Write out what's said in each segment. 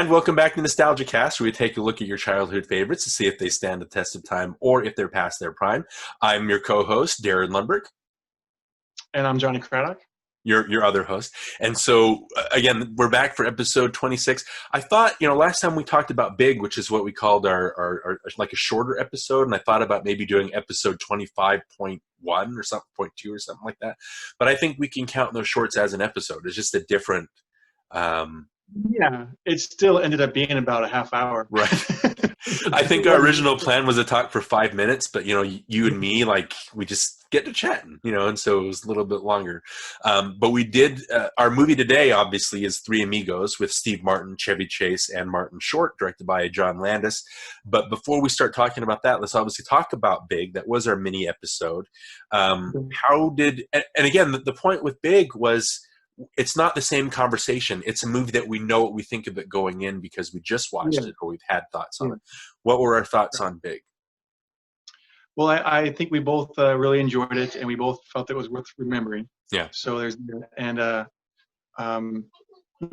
And welcome back to NostalgiaCast, where we take a look at your childhood favorites to see if they stand the test of time or if they're past their prime. I'm your co-host, Darin Lundberg. And I'm Johnny Craddock. Your other host. And so, again, we're back for episode 26. I thought, last time we talked about Big, which is what we called our like a shorter episode, and I thought about maybe doing episode 25.1 or something, 0.2 or something like that. But I think we can count those shorts as an episode. It's just a different... Yeah, it still ended up being about a half hour. Right. I think our original plan was to talk for 5 minutes, but you and me, we just get to chatting, and so it was a little bit longer. But we did, our movie today obviously is Three Amigos with Steve Martin, Chevy Chase, and Martin Short, directed by John Landis. But before we start talking about that, let's obviously talk about Big. That was our mini episode. And again, the point with Big was, it's not the same conversation. It's a movie that we know what we think of it going in because we just watched it or we've had thoughts on it. What were our thoughts on Big? Well, I think we both really enjoyed it, and we both felt it was worth remembering. Yeah. So there's we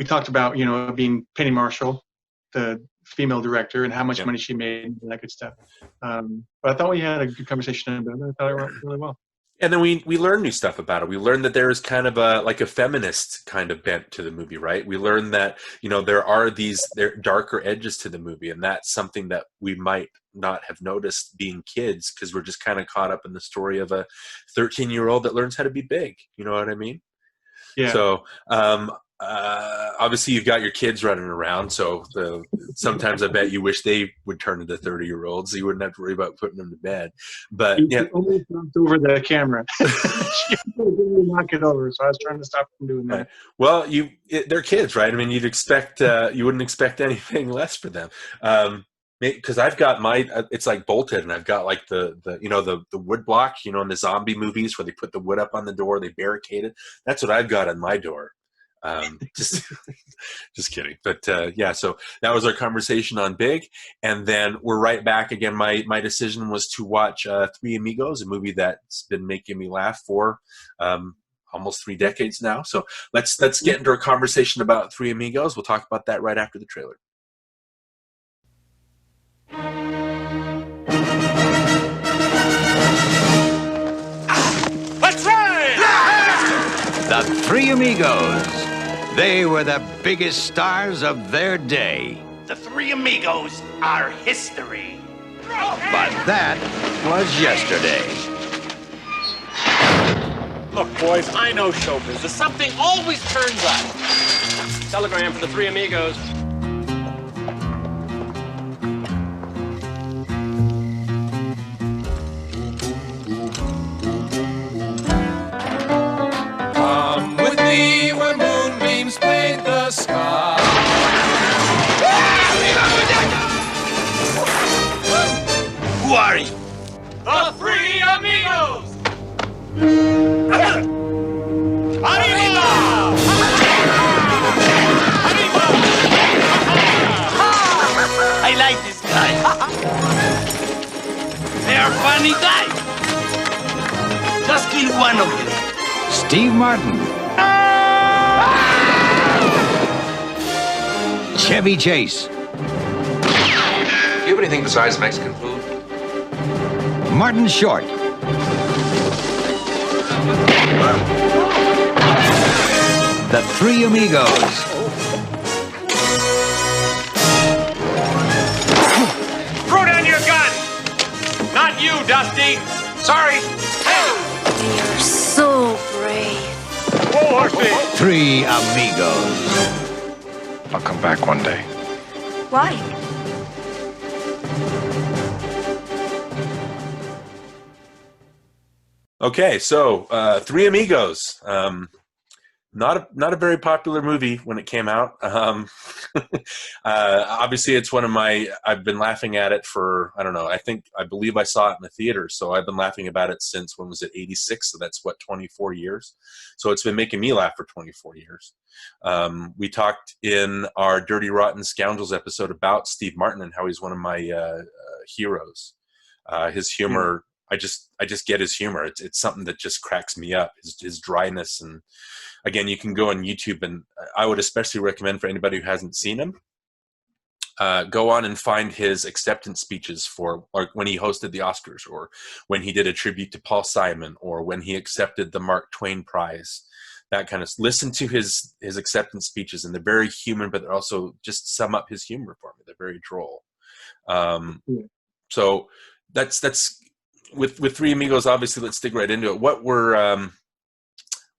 talked about being Penny Marshall, the female director, and how much money she made and that good stuff. But I thought we had a good conversation about it. I thought it went really well. And then we learned new stuff about it. We learned that there is kind of a feminist kind of bent to the movie, right? We learned that, there are there darker edges to the movie, and that's something that we might not have noticed being kids because we're just kind of caught up in the story of a 13-year-old that learns how to be big. You know what I mean? Yeah. So, obviously you've got your kids running around, so sometimes I bet you wish they would turn into 30-year-olds so you wouldn't have to worry about putting them to bed. But yeah, almost knocked over the camera. She knock it over, so I was trying to stop from doing that. Right. Well, they're kids, right? I mean, you wouldn't expect anything less for them. Because I've got it's like bolted, and I've got like the wood block, in the zombie movies where they put the wood up on the door, they barricade it. That's what I've got on my door. Just kidding. But yeah, so that was our conversation on Big, and then we're right back again. My decision was to watch Three Amigos, a movie that's been making me laugh for almost 3 decades now. So let's get into our conversation about Three Amigos. We'll talk about that right after the trailer. Let's ride! The Three Amigos. They were the biggest stars of their day. The Three Amigos are history. But that was yesterday. Look, boys, I know show business. Something always turns up. Telegram for the Three Amigos. Come with me where moonbeams paint the sky. Who are you? The Three Amigos! Arriba! I like this guy. They are funny guys. Just kill one of them. Steve Martin. Chevy Chase. Do you have anything besides Mexican food? Martin Short. The Three Amigos. Throw down your gun! Not you, Dusty! Sorry. You're so brave. Whoa, Horsey! Three Amigos. I'll come back one day. Why? Okay, so Three Amigos. Not a very popular movie when it came out. Obviously, it's one of I've been laughing at it for, I don't know, I believe I saw it in the theater, so I've been laughing about it since, when was it, 86? So that's, 24 years? So it's been making me laugh for 24 years. We talked in our Dirty Rotten Scoundrels episode about Steve Martin and how he's one of my heroes. His humor... I just get his humor. It's something that just cracks me up. His dryness, and again, you can go on YouTube, and I would especially recommend for anybody who hasn't seen him, go on and find his acceptance speeches for, like when he hosted the Oscars, or when he did a tribute to Paul Simon, or when he accepted the Mark Twain Prize. That kind of, listen to his acceptance speeches, and they're very human, but they're also, just sum up his humor for me, they're very droll. So that's with Three Amigos. Obviously, let's dig right into it.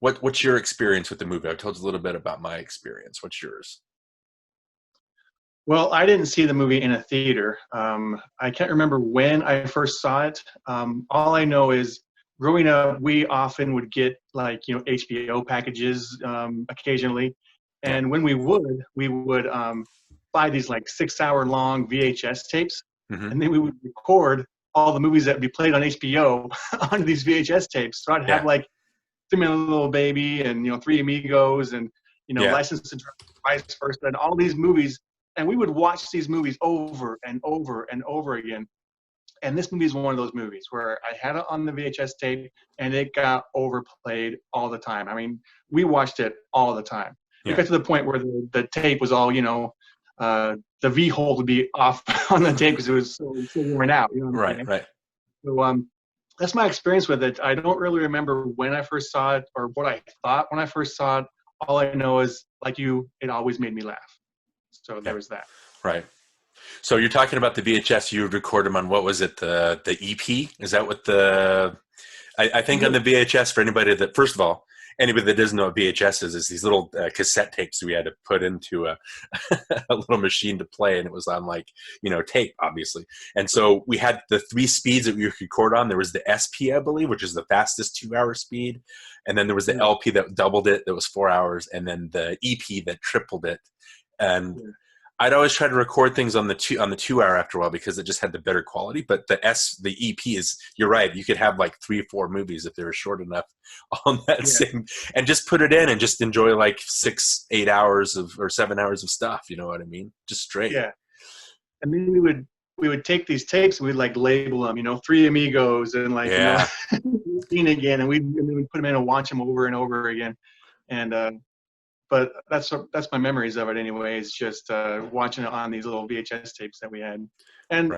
What's your experience with the movie? I've told you a little bit about my experience. What's yours? Well, I didn't see the movie in a theater. I can't remember when I first saw it. All I know is, growing up, we often would get HBO packages occasionally, and when we would buy these 6-hour long VHS tapes, and then we would record all the movies that would be played on HBO on these VHS tapes. So I'd have Three Men and a Little Baby, and Three Amigos, and License to Drive, Vice Versa, and all these movies, and we would watch these movies over and over and over again. And this movie is one of those movies where I had it on the VHS tape, and it got overplayed all the time. I mean, we watched it all the time. It got to the point where the tape was all, the V-hole would be off on the tape because it was so worn out. You know what I'm saying? Right. So that's my experience with it. I don't really remember when I first saw it or what I thought when I first saw it. All I know is, like you, it always made me laugh. So there was that. Right. So you're talking about the VHS. You would record them on, what was it, the EP? Is that what I think on the VHS, for anybody that, first of all, anybody that doesn't know what VHS is these little cassette tapes we had to put into a little machine to play, and it was on tape, obviously. And so we had the 3 speeds that we could record on. There was the SP, I believe, which is the fastest 2-hour speed. And then there was the LP that doubled it, that was 4 hours. And then the EP that tripled it. And I'd always try to record things on the 2-hour after a while because it just had the better quality. But the EP is, you're right, you could have 3 or 4 movies if they were short enough on that same, and just put it in and just enjoy 6-8 hours or 7 hours of stuff. You know what I mean? Just straight. Yeah. And then we would take these tapes and we'd label them, Three Amigos and Rootin again, and we'd put them in and watch them over and over again. And but that's my memories of it anyway. It's just watching it on these little VHS tapes that we had. And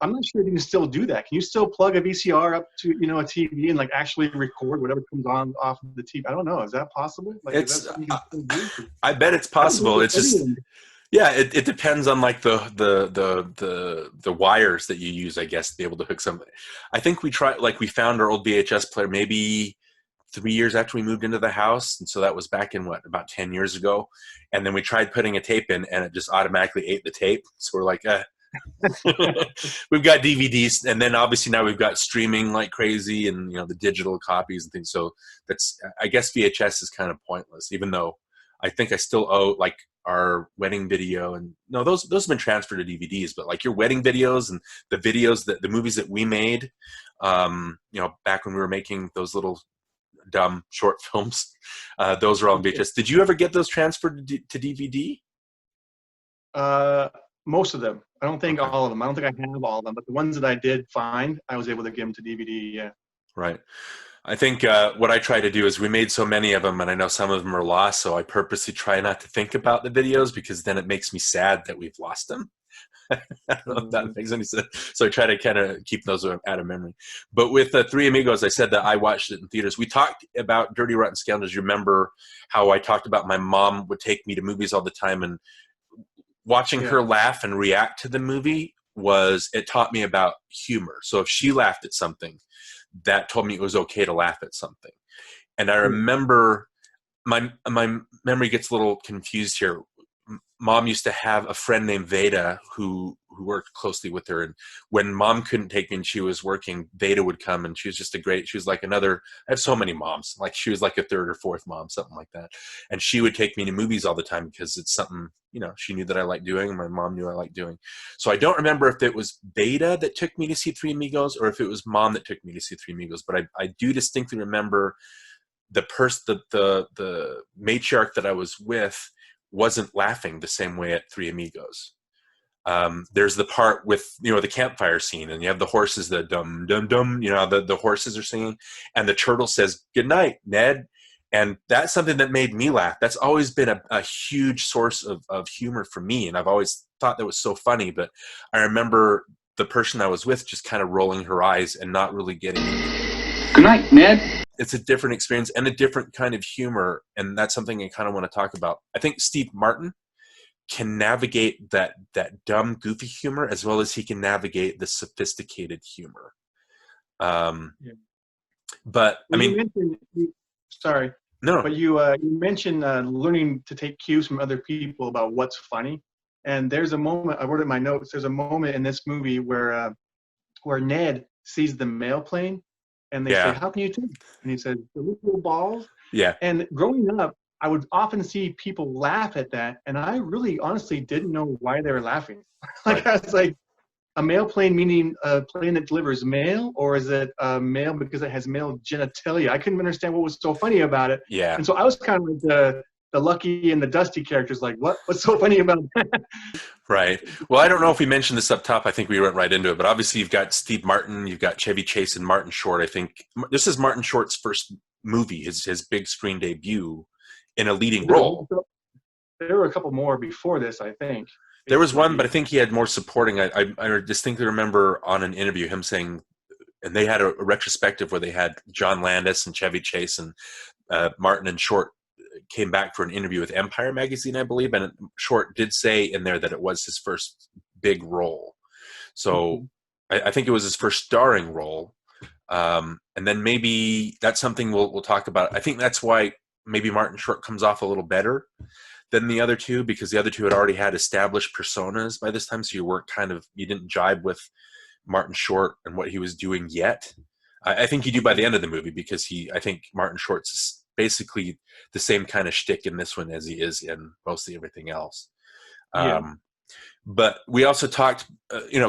I'm not sure if you can still do that. Can you still plug a VCR up to a TV and actually record whatever comes on off of the TV? I don't know. Is that possible? I bet it's possible. It's just it depends on the wires that you use, I guess, to be able to hook something. I think we found our old VHS player maybe 3 years after we moved into the house, and so that was back in about 10 years ago. And then we tried putting a tape in, and it just automatically ate the tape. So we're like, we've got DVDs, and then obviously now we've got streaming like crazy, and the digital copies and things. So I guess VHS is kind of pointless, even though I think I still owe our wedding video, and no, those have been transferred to DVDs, but your wedding videos and the videos the movies that we made, back when we were making those little dumb short films, those are all on VHS. Did you ever get those transferred to DVD? Most of them. I don't think all of them. I don't think I have all of them, but the ones that I did find, I was able to give them to DVD. Yeah. Right. I think what I try to do is, we made so many of them, and I know some of them are lost, so I purposely try not to think about the videos, because then it makes me sad that we've lost them. I don't know if that makes any sense. So I try to kind of keep those out of memory. But with Three Amigos, I said that I watched it in theaters. We talked about Dirty Rotten Scoundrels. You remember how I talked about my mom would take me to movies all the time, and watching her laugh and react to the movie it taught me about humor. So if she laughed at something, that told me it was okay to laugh at something. And I remember, my memory gets a little confused here. Mom used to have a friend named Veda who worked closely with her, and when Mom couldn't take me and she was working, Veda would come, and she was just she was like another, I have so many moms, she was like a third or fourth mom, something like that. And she would take me to movies all the time because it's something, she knew that I liked doing, and my mom knew I liked doing. So I don't remember if it was Veda that took me to see Three Amigos or if it was Mom that took me to see Three Amigos, but I do distinctly remember the matriarch that I was with wasn't laughing the same way at Three Amigos. There's the part with, the campfire scene, and you have the horses, the dum, dum, dum, the horses are singing, and the turtle says, "Good night, Ned." And that's something that made me laugh. That's always been a huge source of humor for me. And I've always thought that was so funny. But I remember the person I was with just kind of rolling her eyes and not really getting it. Good night, Ned. It's a different experience and a different kind of humor. And that's something I kind of want to talk about. I think Steve Martin can navigate that dumb, goofy humor as well as he can navigate the sophisticated humor. But I mean, sorry. No. But you mentioned learning to take cues from other people about what's funny. And there's a moment, I wrote it in my notes, there's a moment in this movie where Ned sees the mail plane and they say, how can you take? And he says, the little balls. Yeah. And growing up, I would often see people laugh at that. And I really honestly didn't know why they were laughing. Like, I was like, a mail plane meaning a plane that delivers mail, or is it mail because it has male genitalia? I couldn't understand what was so funny about it. Yeah. And so I was kind of like the Lucky and the Dusty characters, like, what's so funny about that? Right. Well, I don't know if we mentioned this up top. I think we went right into it. But obviously you've got Steve Martin, you've got Chevy Chase and Martin Short. I think this is Martin Short's first movie, his big screen debut in a leading role. There were a couple more before this, I think. There was one, but I think he had more supporting. I distinctly remember on an interview him saying, and they had a retrospective where they had John Landis and Chevy Chase and Martin and Short came back for an interview with Empire magazine, I believe, and Short did say in there that it was his first big role. So I think it was his first starring role. And then maybe that's something we'll talk about. I think that's why maybe Martin Short comes off a little better than the other two, because the other two had already had established personas by this time. So you didn't jibe with Martin Short and what he was doing yet. I think you do by the end of the movie, because I think Martin Short's basically the same kind of shtick in this one as he is in mostly everything else. But we also talked,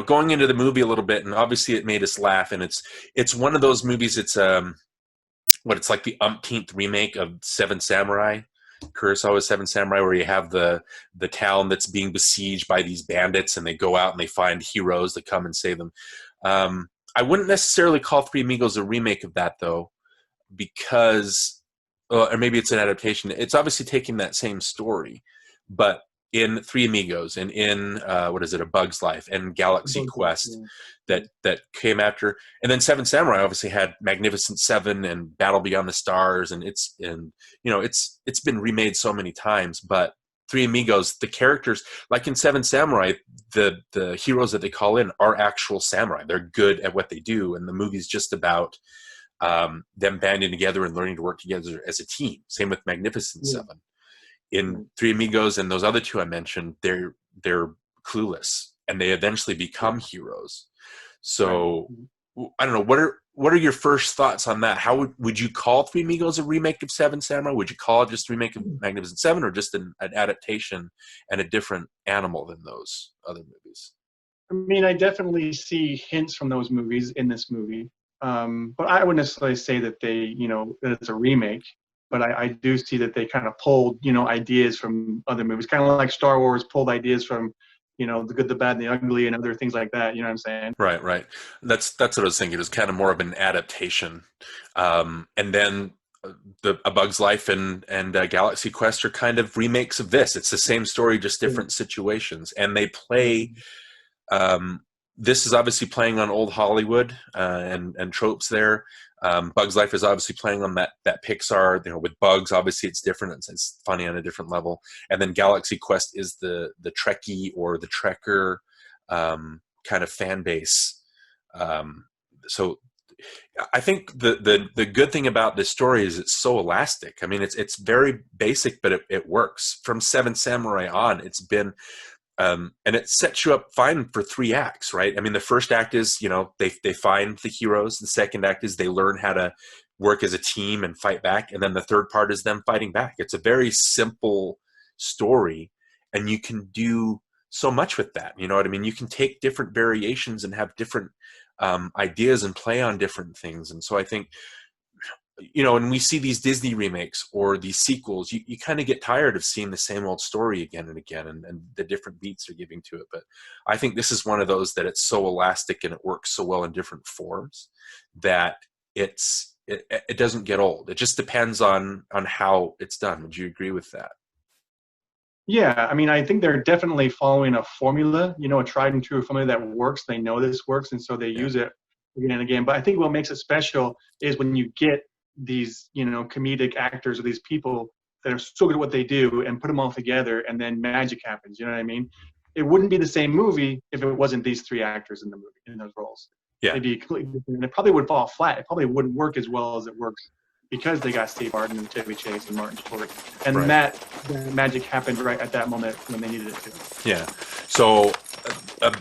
going into the movie a little bit, and obviously it made us laugh. And it's one of those movies. It's it's like the umpteenth remake of Seven Samurai. Kurosawa's Seven Samurai, where you have the town that's being besieged by these bandits, and they go out and they find heroes that come and save them. I wouldn't necessarily call Three Amigos a remake of that, though, because, or maybe it's an adaptation. It's obviously taking that same story, but in Three Amigos and in A Bug's Life and Galaxy Quest that came after, and then Seven Samurai obviously had Magnificent Seven and Battle Beyond the Stars, and it's been remade so many times. But Three Amigos, the characters, like in Seven Samurai, the heroes that they call in are actual samurai. They're good at what they do, and the movie's just about them banding together and learning to work together as a team. Same with Magnificent Seven. In Three Amigos and those other two I mentioned, they're clueless, and they eventually become heroes. So I don't know. What are your first thoughts on that? How would you call Three Amigos a remake of Seven Samurai? Would you call it just a remake of Magnificent Seven, or just an adaptation and a different animal than those other movies? I mean, I definitely see hints from those movies in this movie, but I wouldn't necessarily say that that it's a remake. But I do see that they kind of pulled, ideas from other movies, kind of like Star Wars pulled ideas from, The Good, the Bad, and the Ugly, and other things like that. You know what I'm saying? Right. That's what I was thinking. It was kind of more of an adaptation. And then A Bug's Life and Galaxy Quest are kind of remakes of this. It's the same story, just different situations. And they play. This is obviously playing on old Hollywood and tropes there. Bug's Life is obviously playing on that Pixar, with bugs. Obviously, it's different. It's funny on a different level. And then Galaxy Quest is the Trekkie or the Trekker kind of fan base. So I think the good thing about this story is it's so elastic. I mean, it's very basic, but it works. From Seven Samurai on, it's been. And it sets you up fine for 3 acts, right? I mean, the first act is, they find the heroes. The second act is they learn how to work as a team and fight back. And then the third part is them fighting back. It's a very simple story, and you can do so much with that. You know what I mean? You can take different variations and have different ideas and play on different things. And so I think, when we see these Disney remakes or these sequels, you kind of get tired of seeing the same old story again and again, and the different beats they're giving to it. But I think this is one of those that it's so elastic and it works so well in different forms that it's it doesn't get old. It just depends on how it's done. Would you agree with that? Yeah, I mean, I think they're definitely following a formula, a tried and true formula that works. They know this works, and so they use it again and again. But I think what makes it special is when you get these, comedic actors or these people that are so good at what they do and put them all together, and then magic happens. You know what I mean? It wouldn't be the same movie if it wasn't these three actors in the movie, in those roles. Yeah. It'd be completely different. And it probably would fall flat. It probably wouldn't work as well as it works because they got Steve Martin and Chevy Chase and Martin Short. And that magic happened right at that moment when they needed it to. Yeah. So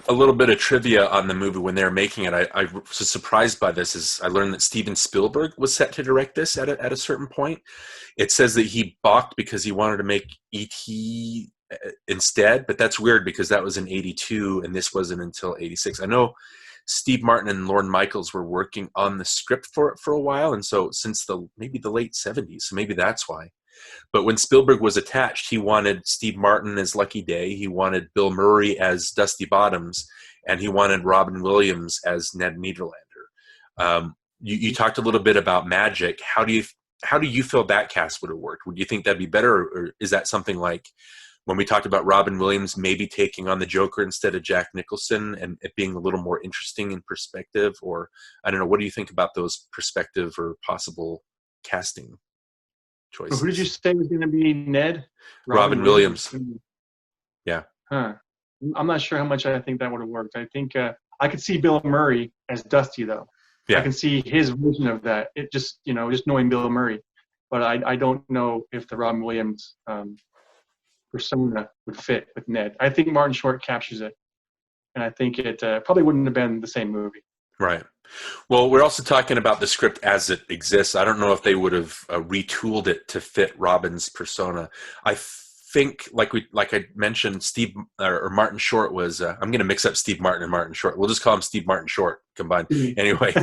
a little bit of trivia on the movie when they were making it. I was surprised by this. Is I learned that Steven Spielberg was set to direct this at a certain point. It says that he balked because he wanted to make E.T. instead, but that's weird because that was in 82 and this wasn't until 86. I know Steve Martin and Lorne Michaels were working on the script for it for a while, and so since maybe the late 70s, so maybe that's why. But when Spielberg was attached, he wanted Steve Martin as Lucky Day, he wanted Bill Murray as Dusty Bottoms, and he wanted Robin Williams as Ned Niederlander. You talked a little bit about magic. How do you feel that cast would have worked? Would you think that'd be better, or is that something like when we talked about Robin Williams maybe taking on the Joker instead of Jack Nicholson and it being a little more interesting in perspective? Or I don't know, what do you think about those perspective or possible casting choices? Who did you say was going to be Ned? Robin Williams. Yeah. Huh. I'm not sure how much I think that would have worked. I think I could see Bill Murray as Dusty, though. Yeah. I can see his version of that. It just knowing Bill Murray. But I don't know if the Robin Williams persona would fit with Ned. I think Martin Short captures it, and I think it probably wouldn't have been the same movie. Right. Well, we're also talking about the script as it exists. I don't know if they would have retooled it to fit Robin's persona. I think, like I mentioned, Steve or Martin Short was. I'm going to mix up Steve Martin and Martin Short. We'll just call him Steve Martin Short combined. Anyway,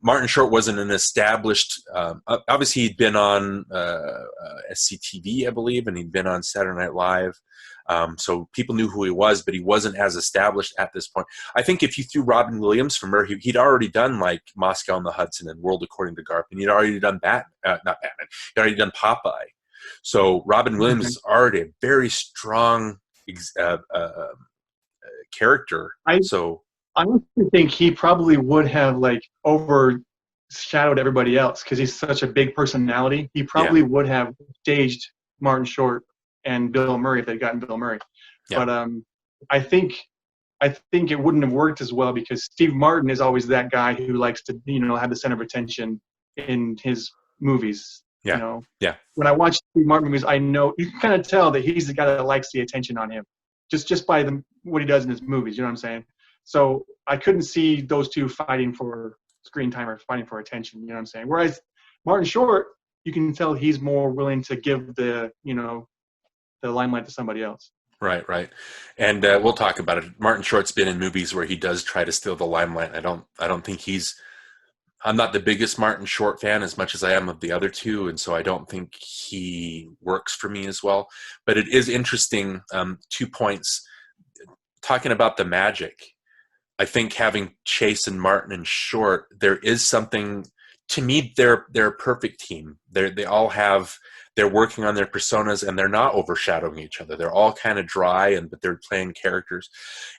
Martin Short wasn't an established. Obviously, he'd been on SCTV, I believe, and he'd been on Saturday Night Live. So people knew who he was, but he wasn't as established at this point. I think if you threw Robin Williams from where he'd already done like Moscow on the Hudson and World According to Garp, and he'd already done not Batman. He'd already done Popeye. So Robin Williams is already a very strong character. I honestly think he probably would have overshadowed everybody else because he's such a big personality. He probably would have staged Martin Short and Bill Murray if they'd gotten Bill Murray. Yeah. But I think it wouldn't have worked as well because Steve Martin is always that guy who likes to have the center of attention in his movies. Yeah. Yeah. When I watch Steve Martin movies, I know you can kind of tell that he's the guy that likes the attention on him, just by what he does in his movies. You know what I'm saying? So I couldn't see those two fighting for screen time or fighting for attention. You know what I'm saying? Whereas Martin Short, you can tell he's more willing to give the limelight to somebody else. Right. And we'll talk about it. Martin Short's been in movies where he does try to steal the limelight. I don't think I'm not the biggest Martin Short fan as much as I am of the other two, and so I don't think he works for me as well. But it is interesting, 2 points. Talking about the magic, I think having Chase and Martin and Short, there is something, to me, they're a perfect team. They're working on their personas and they're not overshadowing each other. They're all kind of dry, but they're playing characters.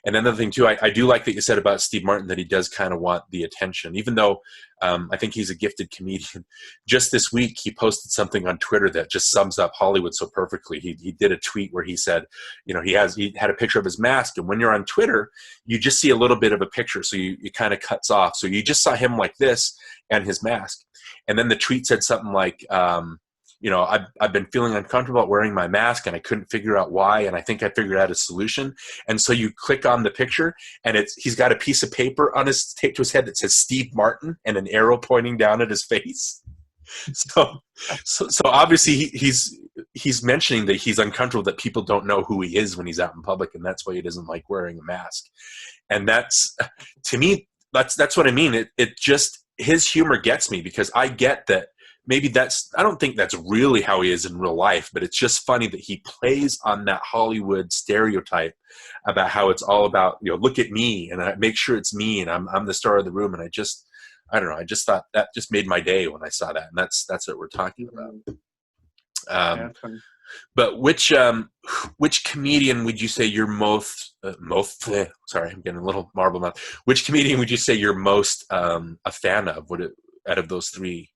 And another thing too, I do like that you said about Steve Martin that he does kind of want the attention, even though I think he's a gifted comedian. Just this week, he posted something on Twitter that just sums up Hollywood so perfectly. He did a tweet where he said, he had a picture of his mask, and when you're on Twitter, you just see a little bit of a picture, so you kind of cuts off. So you just saw him like this and his mask. And then the tweet said something like, I've been feeling uncomfortable about wearing my mask and I couldn't figure out why, and I think I figured out a solution. And so you click on the picture and he's got a piece of paper taped to his head that says Steve Martin and an arrow pointing down at his face. So obviously he's mentioning that he's uncomfortable that people don't know who he is when he's out in public, and that's why he doesn't like wearing a mask. And that's, to me, that's what I mean. It just, his humor gets me because I get that. Maybe I don't think that's really how he is in real life, but it's just funny that he plays on that Hollywood stereotype about how it's all about, look at me and I make sure it's me and I'm the star of the room. And I don't know. I just thought that just made my day when I saw that, and that's what we're talking about. Yeah, that's funny. But which comedian would you say you're sorry, I'm getting a little marble mouth. Which comedian would you say you're most a fan of? Out of those three?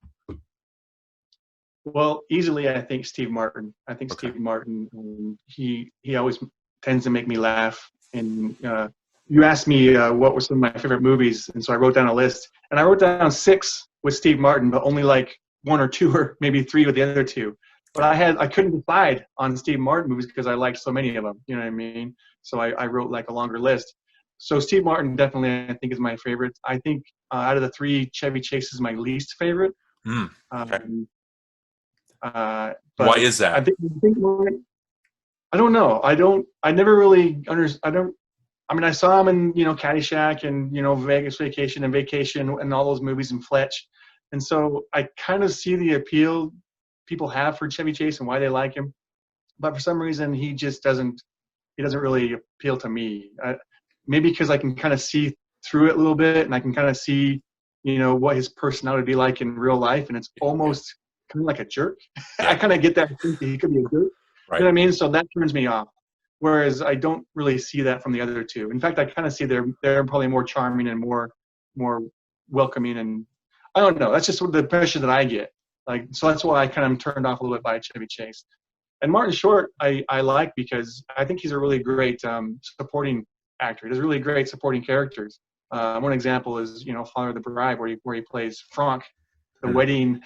Well, easily, I think Steve Martin. I think Okay. Steve Martin, he always tends to make me laugh. And you asked me what were some of my favorite movies, and so I wrote down a list. And I wrote down 6 with Steve Martin, but only like 1 or 2 or maybe 3 with the other 2. But I couldn't decide on Steve Martin movies because I liked so many of them. You know what I mean? So I wrote like a longer list. So Steve Martin definitely, I think, is my favorite. I think out of the 3, Chevy Chase is my least favorite. Okay. But Why is that? I don't know. I never really understand. I mean, I saw him in, Caddyshack and, Vegas Vacation and all those movies and Fletch. And so I kind of see the appeal people have for Chevy Chase and why they like him. But for some reason, he doesn't really appeal to me. Maybe because I can kind of see through it a little bit, and I can kind of see, what his personality would be like in real life. And it's almost kind of like a jerk. I kind of get that. I think he could be a jerk. Right. You know what I mean? So that turns me off. Whereas I don't really see that from the other 2. In fact, I kind of see they're probably more charming and more welcoming, and I don't know. That's just sort of the impression that I get. So that's why I kind of turned off a little bit by Chevy Chase. And Martin Short, I like because I think he's a really great supporting actor. He does really great supporting characters. One example is, Father of the Bride, where he plays Franck, the wedding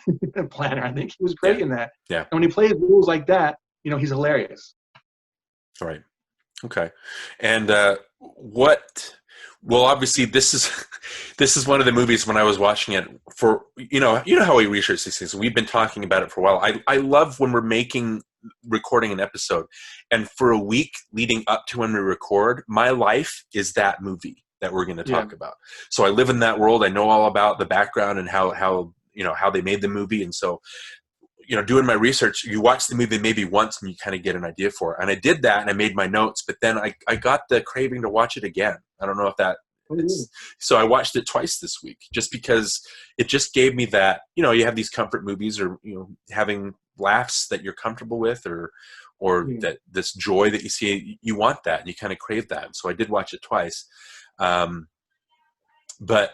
planner. I think he was great in that. Yeah. And when he plays roles like that, he's hilarious. Right. Okay. And well, obviously this is one of the movies when I was watching it for, how we research these things. We've been talking about it for a while. I love when we're recording an episode, and for a week leading up to when we record, my life is that movie that we're going to talk about. So I live in that world. I know all about the background and how they made the movie. And so, doing my research, you watch the movie maybe once and you kind of get an idea for it. And I did that and I made my notes, but then I got the craving to watch it again. I don't know if that so I watched it twice this week just because it just gave me that, you have these comfort movies or, having laughs that you're comfortable with or that this joy that you see, you want that and you kind of crave that. So I did watch it twice. But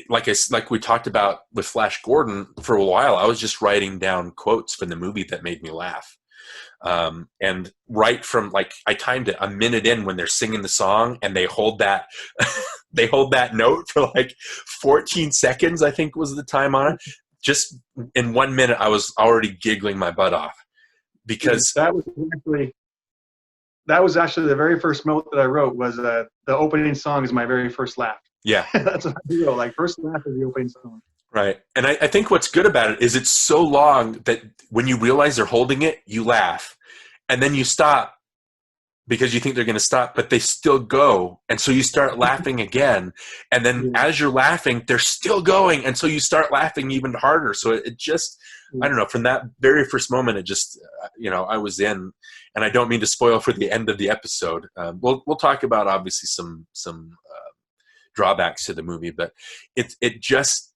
like we talked about with Flash Gordon, for a while, I was just writing down quotes from the movie that made me laugh. And right from I timed it a minute in when they're singing the song and they hold that, note for 14 seconds, I think was the time on it. Just in 1 minute, I was already giggling my butt off because that was actually the very first note that I wrote was the opening song is my very first laugh. Yeah. That's what I feel first laugh is the opening song. Right. And I think what's good about it is it's so long that when you realize they're holding it, you laugh. And then you stop because you think they're going to stop, but they still go. And so you start laughing again. And then as you're laughing, they're still going. And so you start laughing even harder. So it just, I don't know, from that very first moment, it just, I was in. And I don't mean to spoil for the end of the episode. We'll talk about obviously some drawbacks to the movie, but it just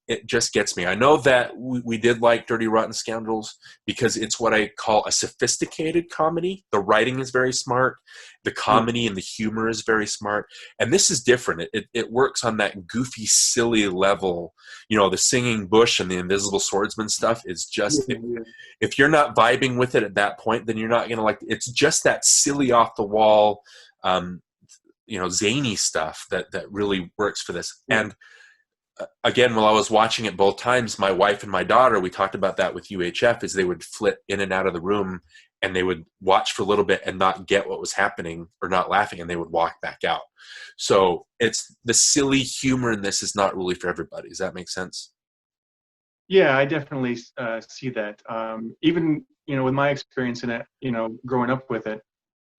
gets me. I know that we did like Dirty Rotten Scoundrels because it's what I call a sophisticated comedy. The writing is very smart. The comedy and the humor is very smart. And this is different. It works on that goofy, silly level. The singing bush and the invisible swordsman stuff is just, if you're not vibing with it at that point, then you're not going to like it. It's just that silly off the wall, zany stuff that really works for this. And again, while I was watching it both times, my wife and my daughter, we talked about that with UHF, is they would flit in and out of the room and they would watch for a little bit and not get what was happening or not laughing, and they would walk back out. So it's the silly humor in this is not really for everybody. Does that make sense? Yeah, I definitely see that. Even, with my experience in it, growing up with it,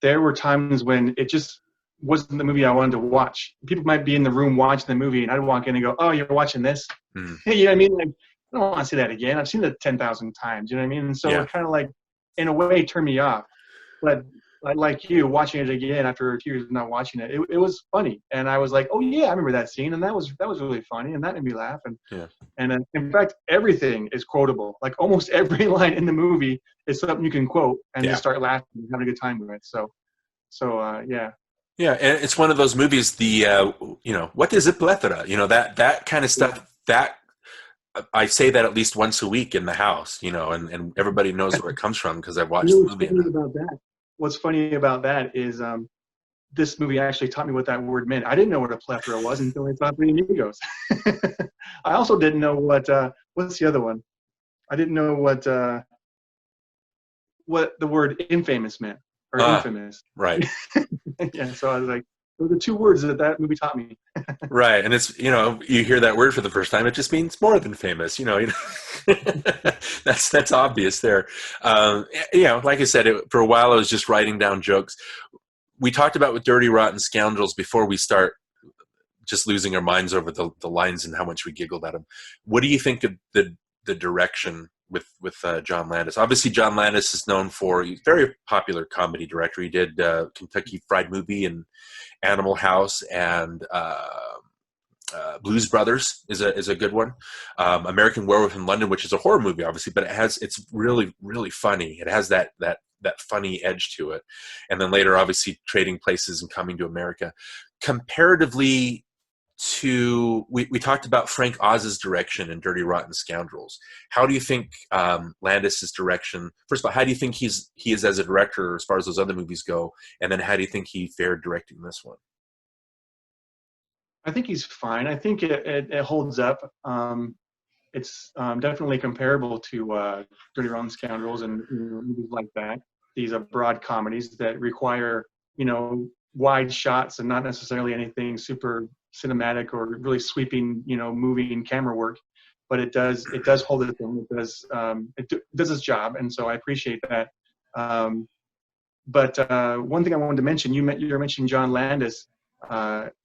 there were times when it just wasn't the movie I wanted to watch. People might be in the room watching the movie, and I'd walk in and go, "Oh, you're watching this?" You know what I mean? I don't want to see that again. I've seen it 10,000 times. You know what I mean? And so it kind of in a way, turned me off. But like you watching it again after 2 years of not watching it, it was funny, and I was like, oh yeah, I remember that scene, and that was really funny, and that made me laugh, and in fact, everything is quotable. Like almost every line in the movie is something you can quote and just start laughing and having a good time with it. So yeah. Yeah, and it's one of those movies. What is a plethora? That kind of stuff. That I say that at least once a week in the house. And everybody knows where it comes from because I've watched the movie. What's funny about that is this movie actually taught me what that word meant. I didn't know what a plethora was until I saw the Amigos. I also didn't know what's the other one? I didn't know what the word infamous meant, or infamous. Right. Yeah, so I was like, those are 2 words that movie taught me. Right, and it's you hear that word for the first time, it just means more than famous. That's obvious there. Like I said, for a while I was just writing down jokes. We talked about with Dirty Rotten Scoundrels before we start just losing our minds over the lines and how much we giggled at them. What do you think of the direction with John Landis? Obviously, John Landis is known for, he's a very popular comedy director. He did Kentucky Fried Movie and Animal House, and Blues Brothers is a good one. American Werewolf in London, which is a horror movie, obviously, but it's really, really funny. It has that funny edge to it. And then later, obviously, Trading Places and Coming to America. Comparatively to, we talked about Frank Oz's direction in Dirty Rotten Scoundrels. How do you think Landis's direction, first of all, how do you think he is as a director as far as those other movies go? And then how do you think he fared directing this one? I think he's fine. I think it holds up. It's definitely comparable to Dirty Rotten Scoundrels and movies like that. These are broad comedies that require, wide shots and not necessarily anything super cinematic or really sweeping, moving camera work. But it does hold its own. It does its job, and so I appreciate that. But one thing I wanted to mention, you were mentioning John Landis.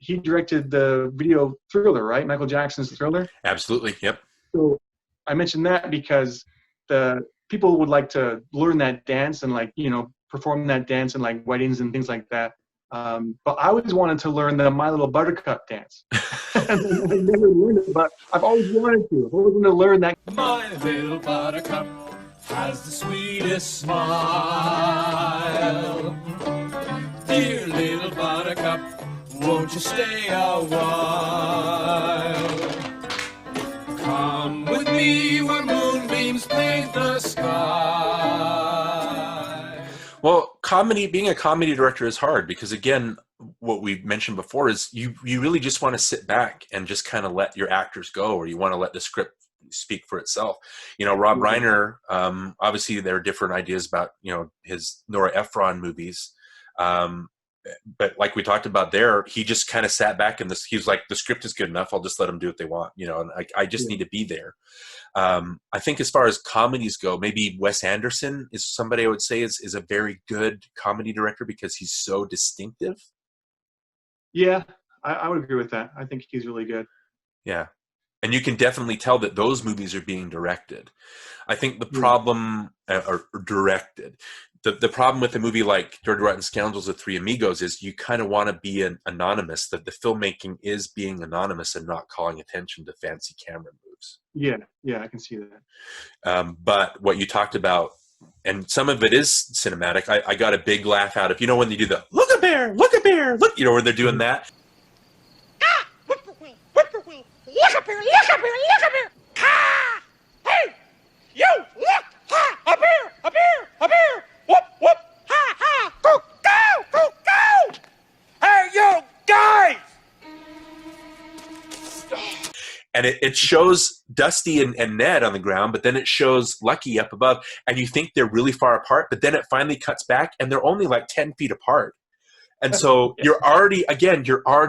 He directed the video Thriller, right? Michael Jackson's Thriller? Absolutely, yep. So I mentioned that because the people would like to learn that dance and perform that dance in weddings and things like that. But I always wanted to learn the My Little Buttercup dance. I never learned it, but I've always wanted to. I've always wanted to learn that. My little buttercup has the sweetest smile. Dear little buttercup, won't you stay a while? Come with me where moonbeams paint the sky. Well, being a comedy director is hard because, again, what we mentioned before is you really just want to sit back and just kind of let your actors go, or you want to let the script speak for itself. Rob Reiner, obviously there are different ideas about, his Nora Ephron movies. But like we talked about there, he just kind of sat back and he was like, the script is good enough. I'll just let them do what they want, and I just need to be there. I think as far as comedies go, maybe Wes Anderson is somebody I would say is a very good comedy director because he's so distinctive. Yeah, I would agree with that. I think he's really good. Yeah. And you can definitely tell that those movies are being directed. I think the problem, or directed, the problem with a movie like Dirty Rotten Scoundrels with Three Amigos is you kind of want to be anonymous, that the filmmaking is being anonymous and not calling attention to fancy camera moves. Yeah, I can see that. But what you talked about, and some of it is cinematic, I got a big laugh out of, when they do the, look a bear, look, when they're doing that. Whippoorwill, whippoorwill, look up here, look up here, look up here. Ha! Hey, you, look, ha, a bear, a bear, a bear. Whoop, whoop, ha, ha, go, go, go, go. Hey, you guys. And it shows Dusty and Ned on the ground, but then it shows Lucky up above, and you think they're really far apart, but then it finally cuts back, and they're only like 10 feet apart. And so you're already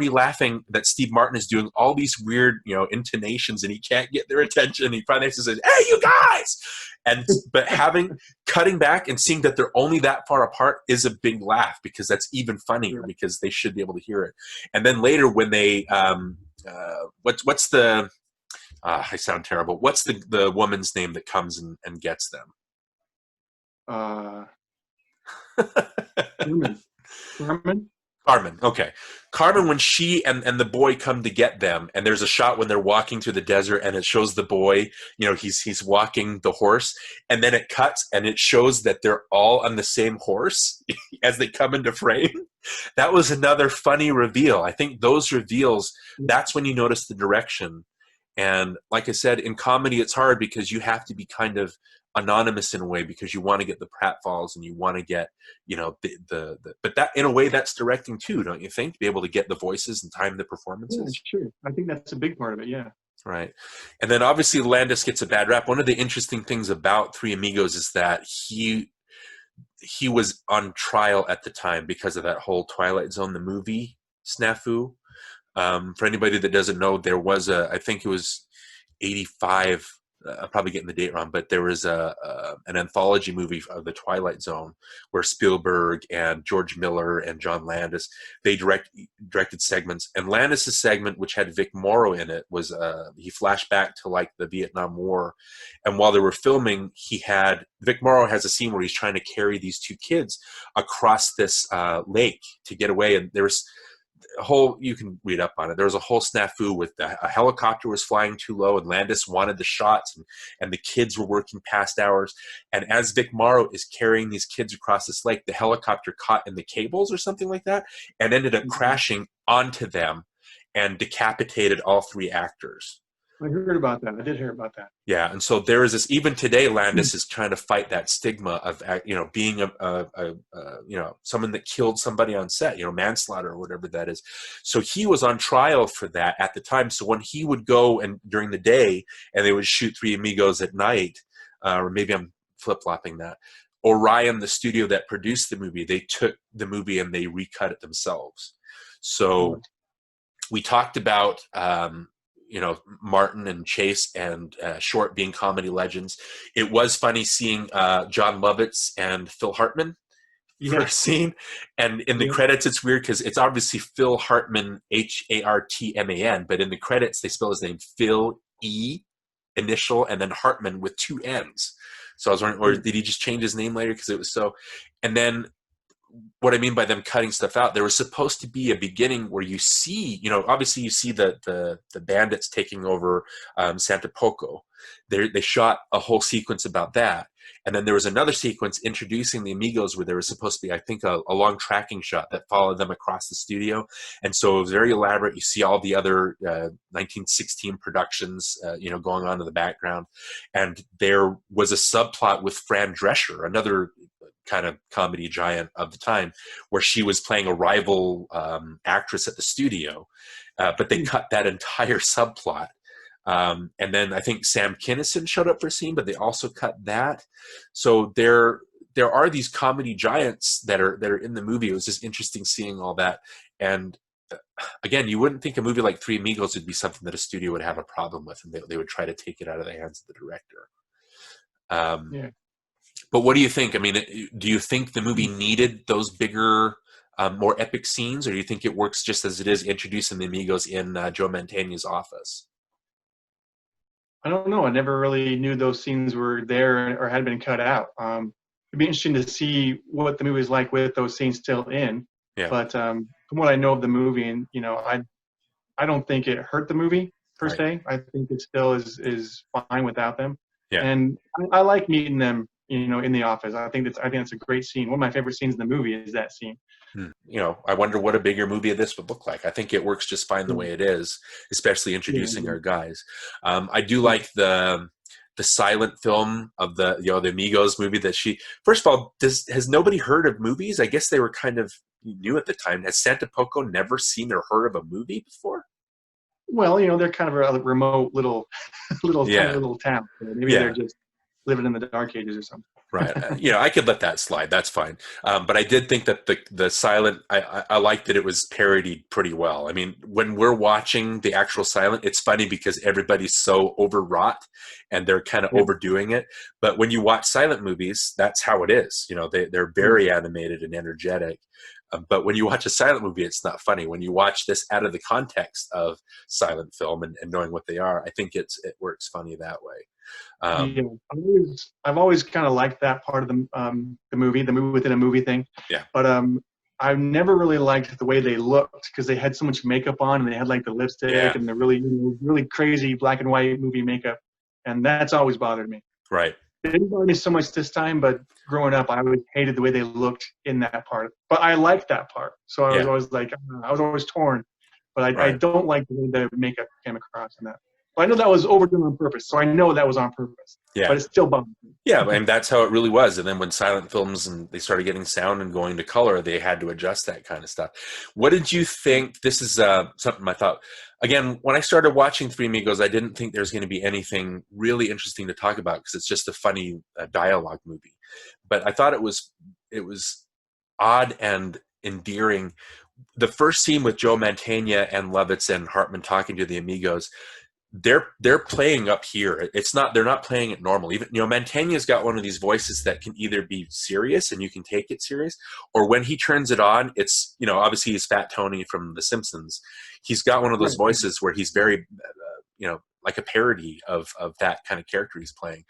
laughing that Steve Martin is doing all these weird, intonations, and he can't get their attention. He finally says, "Hey, you guys!" But cutting back and seeing that they're only that far apart is a big laugh, because that's even funnier, because they should be able to hear it. And then later when they, what's the, I sound terrible. What's the woman's name that comes and gets them? Hartmann? Carmen. Okay. Carmen, when she and the boy come to get them, and there's a shot when they're walking through the desert, and it shows the boy, he's walking the horse, and then it cuts and it shows that they're all on the same horse as they come into frame. That was another funny reveal. I think those reveals, that's when you notice the direction. And like I said, in comedy, it's hard because you have to be kind of anonymous in a way, because you want to get the pratfalls and you want to get, but that in a way that's directing too, don't you think? To be able to get the voices and time the performances. Yeah, sure. I think that's a big part of it. Yeah. Right. And then obviously Landis gets a bad rap. One of the interesting things about Three Amigos is that he was on trial at the time because of that whole Twilight Zone, the movie snafu. For anybody that doesn't know, there was I think it was 85, I'm probably getting the date wrong, but there was an anthology movie of the Twilight Zone where Spielberg and George Miller and John Landis, they directed segments. And Landis' segment, which had Vic Morrow in it, was he flashed back to like the Vietnam War. And while they were filming, Vic Morrow has a scene where he's trying to carry these two kids across this lake to get away. And there's you can read up on it. There was a whole snafu with a helicopter was flying too low, and Landis wanted the shots, and the kids were working past hours. And as Vic Morrow is carrying these kids across this lake, the helicopter caught in the cables or something like that and ended up crashing onto them and decapitated all three actors. I heard about that. I did hear about that. Yeah, and so there is this. Even today, Landis is trying to fight that stigma of being someone that killed somebody on set, manslaughter or whatever that is. So he was on trial for that at the time. So when he would go and during the day, and they would shoot Three Amigos at night, or maybe I'm flip flopping that. Orion, the studio that produced the movie, they took the movie and they recut it themselves. So we talked about. Martin and Chase and Short being comedy legends. It was funny seeing John Lovitz and Phil Hartmann for a scene. And in the credits, it's weird because it's obviously Phil Hartmann, Hartman, but in the credits, they spell his name Phil E, initial, and then Hartmann with two N's. So I was wondering, or did he just change his name later because it was so? And then what I mean by them cutting stuff out, there was supposed to be a beginning where you see, obviously you see the bandits taking over Santa Poco. They shot a whole sequence about that. And then there was another sequence introducing the Amigos where there was supposed to be, I think, a long tracking shot that followed them across the studio. And so it was very elaborate. You see all the other 1916 productions, going on in the background. And there was a subplot with Fran Drescher, another kind of comedy giant of the time, where she was playing a rival actress at the studio, but they cut that entire subplot. And then I think Sam Kinison showed up for a scene, but they also cut that. So there are these comedy giants that are in the movie. It was just interesting seeing all that. And again, you wouldn't think a movie like Three Amigos would be something that a studio would have a problem with, and they would try to take it out of the hands of the director. But what do you think? I mean, do you think the movie needed those bigger, more epic scenes, or do you think it works just as it is, introducing the Amigos in Joe Mantegna's office? I don't know. I never really knew those scenes were there or had been cut out. It'd be interesting to see what the movie is like with those scenes still in. Yeah. But from what I know of the movie, and I don't think it hurt the movie per se. I think it still is fine without them. Yeah. And I like meeting them, in the office. I think that's a great scene. One of my favorite scenes in the movie is that scene. I wonder what a bigger movie of this would look like. I think it works just fine the way it is, especially introducing our guys. I do like the silent film of the Amigos movie that first of all, has nobody heard of movies? I guess they were kind of new at the time. Has Santa Poco never seen or heard of a movie before? Well, they're kind of a remote little tiny little town. Maybe they're just living in the dark ages or something. Right. I could let that slide. That's fine. But I did think that the silent, I liked that it was parodied pretty well. I mean, when we're watching the actual silent, it's funny because everybody's so overwrought and they're kind of overdoing it. But when you watch silent movies, that's how it is. They're very animated and energetic. But when you watch a silent movie, it's not funny. When you watch this out of the context of silent film and knowing what they are, I think it works funny that way. Yeah, I've always kind of liked that part of the movie within a movie thing. Yeah. But I've never really liked the way they looked because they had so much makeup on and they had like the lipstick and the really crazy black and white movie makeup, and that's always bothered me. Right. It didn't bother me so much this time, but growing up, I always hated the way they looked in that part. But I liked that part, so I was always like, I was always torn. But I don't like the way the makeup came across in that. But I know that was overdone on purpose, so I know that was on purpose. Yeah. But it still bothers me. Yeah, and that's how it really was. And then when silent films and they started getting sound and going to color, they had to adjust that kind of stuff. What did you think? This is something I thought. Again, when I started watching Three Amigos, I didn't think there was going to be anything really interesting to talk about because it's just a funny dialogue movie. But I thought it was odd and endearing. The first scene with Joe Mantegna and Lovitz and Hartmann talking to the Amigos, they're playing up here. They're not playing it normal. Even Mantegna's got one of these voices that can either be serious and you can take it serious, or when he turns it on, it's obviously he's Fat Tony from The Simpsons. He's got one of those voices where he's very like a parody of that kind of character he's playing.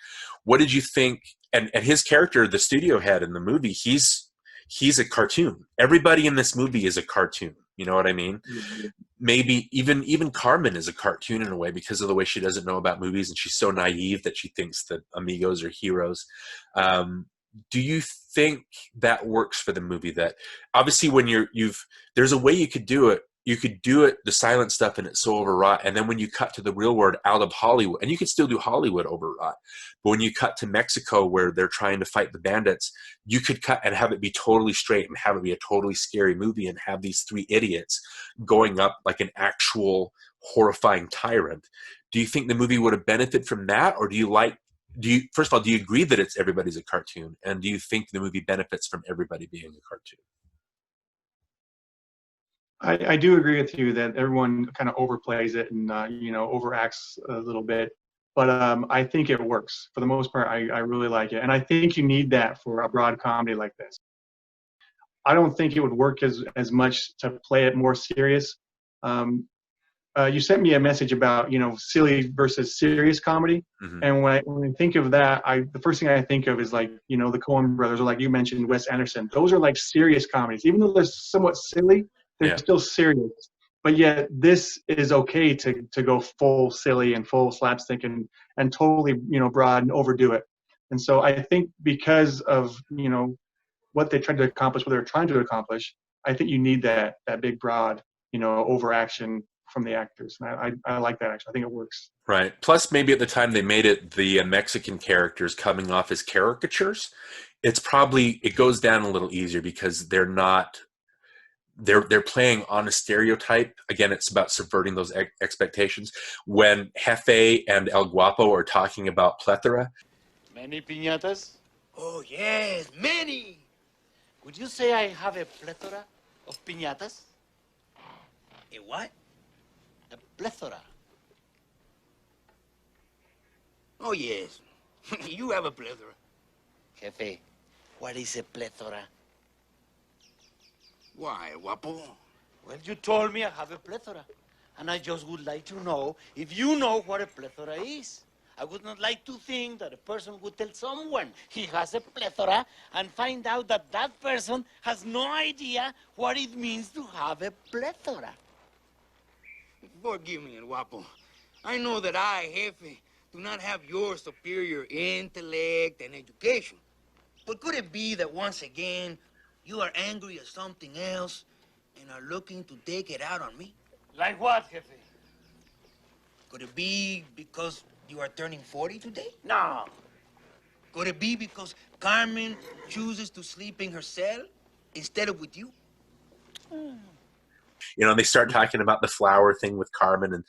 What did you think? And his character, the studio head in the movie, he's a cartoon. Everybody in this movie is a cartoon. You know what I mean? Mm-hmm. Maybe even Carmen is a cartoon in a way because of the way she doesn't know about movies and she's so naive that she thinks that amigos are heroes. Do you think that works for the movie? That obviously when there's a way you could do it. You could do it, the silent stuff, and it's so overwrought. And then when you cut to the real world out of Hollywood, and you could still do Hollywood overwrought, but when you cut to Mexico where they're trying to fight the bandits, you could cut and have it be totally straight and have it be a totally scary movie and have these three idiots going up like an actual horrifying tyrant. Do you think the movie would have benefited from that? Or first of all, do you agree that everybody's a cartoon? And do you think the movie benefits from everybody being a cartoon? I do agree with you that everyone kind of overplays it and overacts a little bit, but I think it works for the most part. I really like it, and I think you need that for a broad comedy like this. I don't think it would work as much to play it more serious. You sent me a message about silly versus serious comedy, mm-hmm. And when I think of that, the first thing I think of is like the Coen brothers, or like you mentioned, Wes Anderson. Those are like serious comedies, even though they're somewhat silly. They're still serious, but yet this is okay to go full silly and full slapstick and totally broad and overdo it. And so I think because of what they tried to accomplish, what they're trying to accomplish, I think you need that big broad overaction from the actors, and I like that actually. I think it works. Right. Plus, maybe at the time they made it, the Mexican characters coming off as caricatures, it goes down a little easier because they're not. They're playing on a stereotype. Again, it's about subverting those expectations. When Jefe and El Guapo are talking about plethora. Many piñatas? Oh, yes, many. Would you say I have a plethora of piñatas? A what? A plethora. Oh, yes. You have a plethora. Jefe, what is a plethora? Why, Guapo? Well, you told me I have a plethora, and I just would like to know if you know what a plethora is. I would not like to think that a person would tell someone he has a plethora and find out that that person has no idea what it means to have a plethora. Forgive me, Guapo. I know that I, Jefe, do not have your superior intellect and education. But could it be that once again, you are angry at something else and are looking to take it out on me? Like what, Jefe? Could it be because you are turning 40 today? No. Could it be because Carmen chooses to sleep in her cell instead of with you? They start talking about the flower thing with Carmen,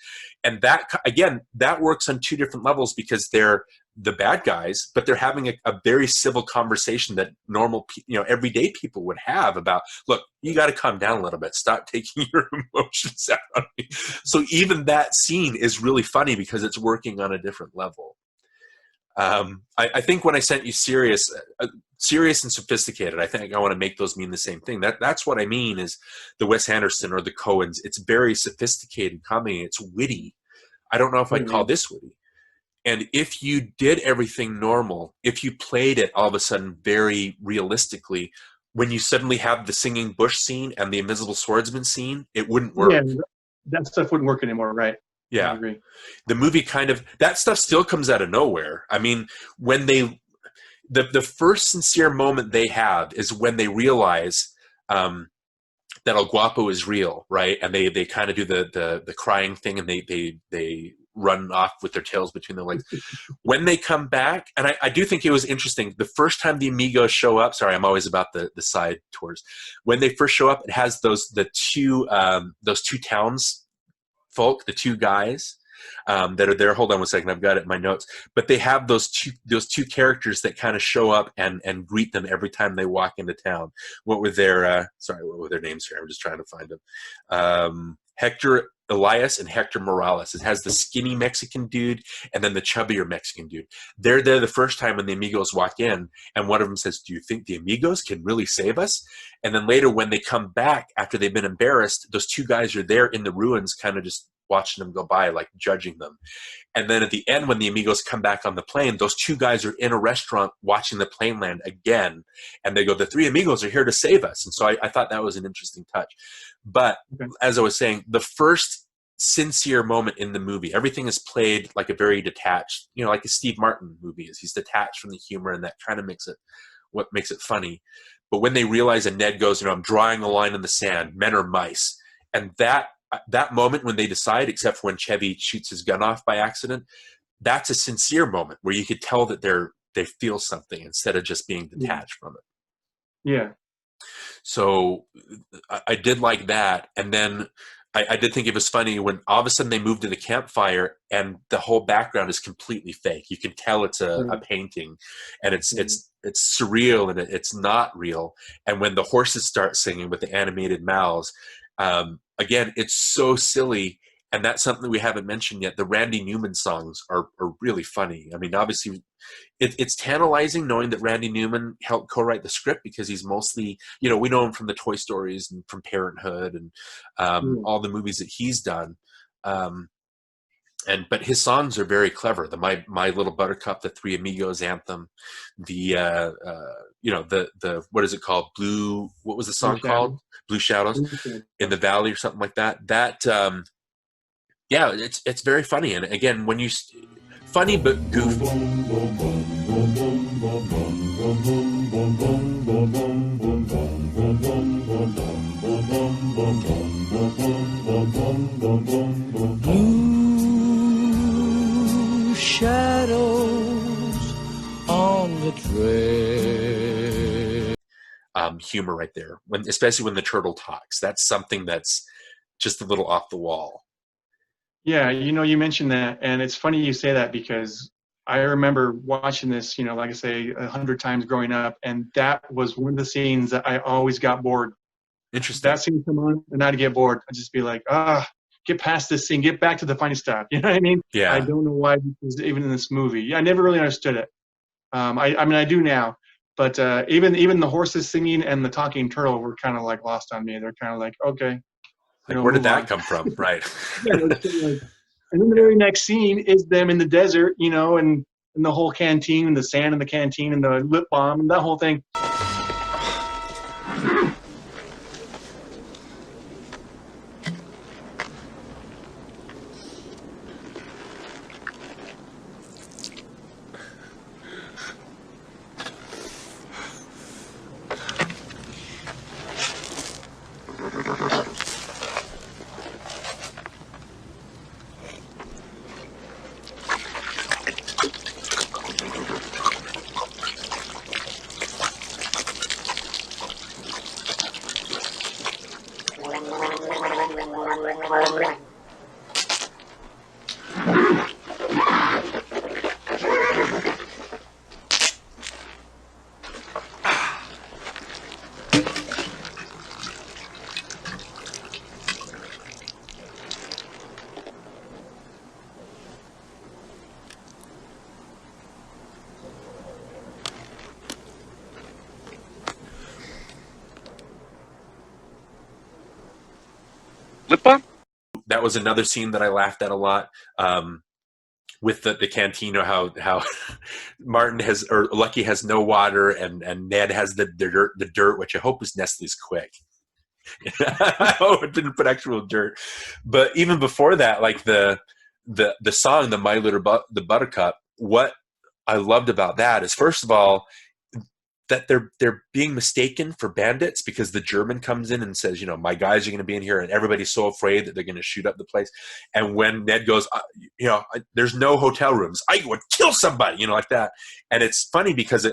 and that, again, that works on two different levels because they're the bad guys, but they're having a very civil conversation that normal, everyday people would have about, look, you got to calm down a little bit. Stop taking your emotions out on me. So even that scene is really funny because it's working on a different level. I think when I sent you serious and sophisticated, I think I want to make those mean the same thing. That's what I mean is the Wes Anderson or the Coens. It's very sophisticated comedy. It's witty. I don't know if I'd call this witty. And if you did everything normal, if you played it all of a sudden very realistically, when you suddenly have the singing bush scene and the invisible swordsman scene, it wouldn't work. Yeah, that stuff wouldn't work anymore, right? Yeah. I agree. The movie kind of, that stuff still comes out of nowhere. I mean, when they, the first sincere moment they have is when they realize that El Guapo is real, right? And they kind of do the crying thing, and they run off with their tails between their legs. When they come back, and I do think it was interesting, the first time the Amigos show up, sorry, I'm always about the side tours. When they first show up, it has those two towns folk, the two guys that are there. Hold on one second, I've got it in my notes. But they have those two characters that kind of show up and greet them every time they walk into town. What were their names here? I'm just trying to find them. Hector Elias and Hector Morales. It has the skinny Mexican dude and then the chubbier Mexican dude. They're there the first time when the Amigos walk in, and one of them says, "Do you think the Amigos can really save us?" And then later when they come back after they've been embarrassed, those two guys are there in the ruins kind of just watching them go by, like judging them. And then at the end, when the Amigos come back on the plane, those two guys are in a restaurant watching the plane land again. And they go, "The three Amigos are here to save us." And so I thought that was an interesting touch. But as I was saying, the first sincere moment in the movie, everything is played like a very detached, like a Steve Martin movie is. He's detached from the humor, and that kind of makes it funny. But when they realize, and Ned goes, "I'm drawing a line in the sand, men are mice." And that moment when they decide, except for when Chevy shoots his gun off by accident, that's a sincere moment where you could tell that they feel something instead of just being detached from it. Yeah. So I did like that. And then I did think it was funny when all of a sudden they moved to the campfire and the whole background is completely fake. You can tell it's a painting, and it's surreal and it's not real. And when the horses start singing with the animated mouths, again, it's so silly. And that's something we haven't mentioned yet. The Randy Newman songs are really funny. I mean, obviously, it's tantalizing knowing that Randy Newman helped co-write the script, because he's mostly, we know him from the Toy Stories and from Parenthood and all the movies that he's done. But his songs are very clever. The My Little Buttercup, the Three Amigos anthem, the what is it called? What was the song called? Blue Shadows in the Valley or something like that. Yeah, it's very funny. And again, when you funny but goofy. Blue shadows on the trail. Humor right there, especially when the turtle talks. That's something that's just a little off the wall. Yeah, you mentioned that, and it's funny you say that, because I remember watching this, like I say, 100 times growing up, and that was one of the scenes that I always got bored. Interesting. That scene come on, and I'd get bored. I'd just be like, get past this scene, get back to the funny stuff. You know what I mean? Yeah. I don't know why this is even in this movie. I never really understood it. I mean, I do now, but even the horses singing and the talking turtle were kind of like lost on me. They're kind of like, okay. Where did that come from? Right. Yeah, and then the very next scene is them in the desert, and the whole canteen and the sand in the canteen and the lip balm and that whole thing. That was another scene that I laughed at a lot. with the canteen, or how Martin has, or Lucky has no water, and Ned has the dirt, which I hope is Nestle's Quick. I hope it didn't put actual dirt. But even before that, like the song, the My Little the Buttercup, what I loved about that is, first of all, that they're being mistaken for bandits, because the German comes in and says, my guys are going to be in here, and everybody's so afraid that they're going to shoot up the place. And when Ned goes, there's no hotel rooms, I would kill somebody, like that. And it's funny because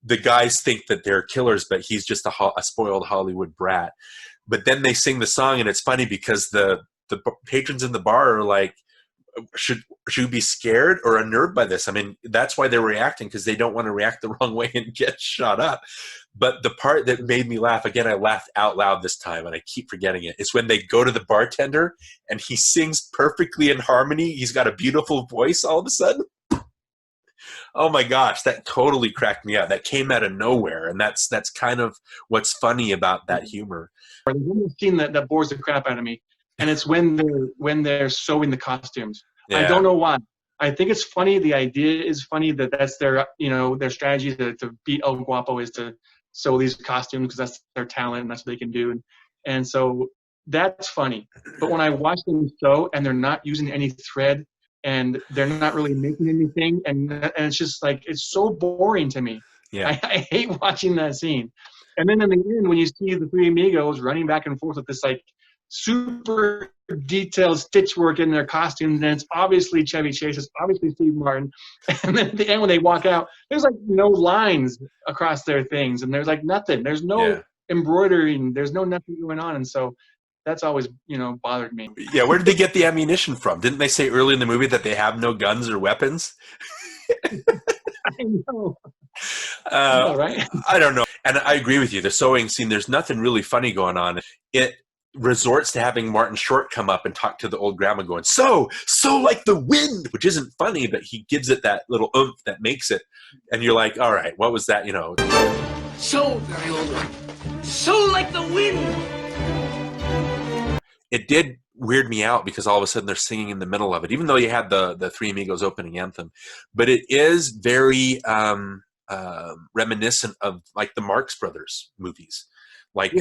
the guys think that they're killers, but he's just a spoiled Hollywood brat. But then they sing the song, and it's funny because the patrons in the bar are like, should we be scared or unnerved by this? I mean, that's why they're reacting, because they don't want to react the wrong way and get shot up. But the part that made me laugh, again, I laughed out loud this time, and I keep forgetting it, is when they go to the bartender and he sings perfectly in harmony. He's got a beautiful voice all of a sudden. Oh my gosh, that totally cracked me up. That came out of nowhere, and that's kind of what's funny about that humor. There's one scene that bores the crap out of me, and it's when they're sewing the costumes. Yeah. I don't know why. I think it's funny. The idea is funny that that's their their strategy to beat El Guapo is to sew these costumes, because that's their talent and that's what they can do. And so that's funny. But when I watch them sew and they're not using any thread and they're not really making anything, and it's just like, it's so boring to me. Yeah. I hate watching that scene. And then in the end, when you see the three amigos running back and forth with this like super detailed stitch work in their costumes, and it's obviously Chevy Chase, it's obviously Steve Martin, and then at the end when they walk out, there's like no lines across their things, and there's like nothing, there's no embroidering, there's no nothing going on. And so that's always bothered me. Yeah, where did they get the ammunition from? Didn't they say early in the movie that they have no guns or weapons? I know. Right? I don't know. And I agree with you. The sewing scene, there's nothing really funny going on. It resorts to having Martin Short come up and talk to the old grandma going, so like the wind, which isn't funny, but he gives it that little oomph that makes it. And you're like, all right, what was that, So, very old one. So like the wind. It did weird me out because all of a sudden they're singing in the middle of it, even though you had the Three Amigos opening anthem. But it is very reminiscent of like the Marx Brothers movies, like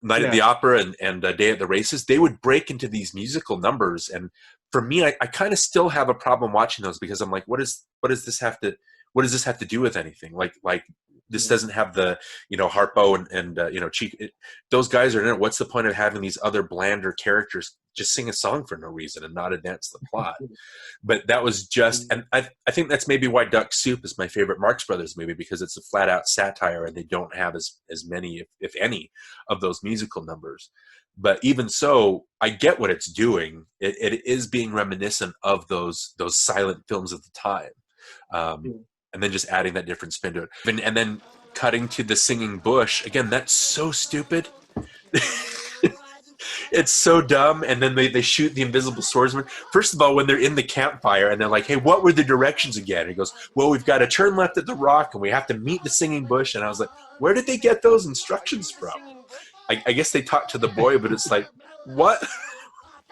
Night at the Opera and Day at the Races. They would break into these musical numbers, and for me, I kind of still have a problem watching those, because I'm like, what does this have to do with anything? Like this doesn't have the Harpo and Cheek. Those guys are in it. What's the point of having these other blander characters just sing a song for no reason and not advance the plot? But that was just, and I think that's maybe why Duck Soup is my favorite Marx Brothers movie, because it's a flat out satire, and they don't have as many, if any, of those musical numbers. But even so, I get what it's doing. It is being reminiscent of those silent films of the time. And then just adding that different spin to it. And then cutting to the singing bush. Again, that's so stupid. It's so dumb. And then they shoot the invisible swordsman. First of all, when they're in the campfire and they're like, hey, what were the directions again? And he goes, well, we've got to turn left at the rock and we have to meet the singing bush. And I was like, where did they get those instructions from? I guess they talked to the boy, but it's like, what?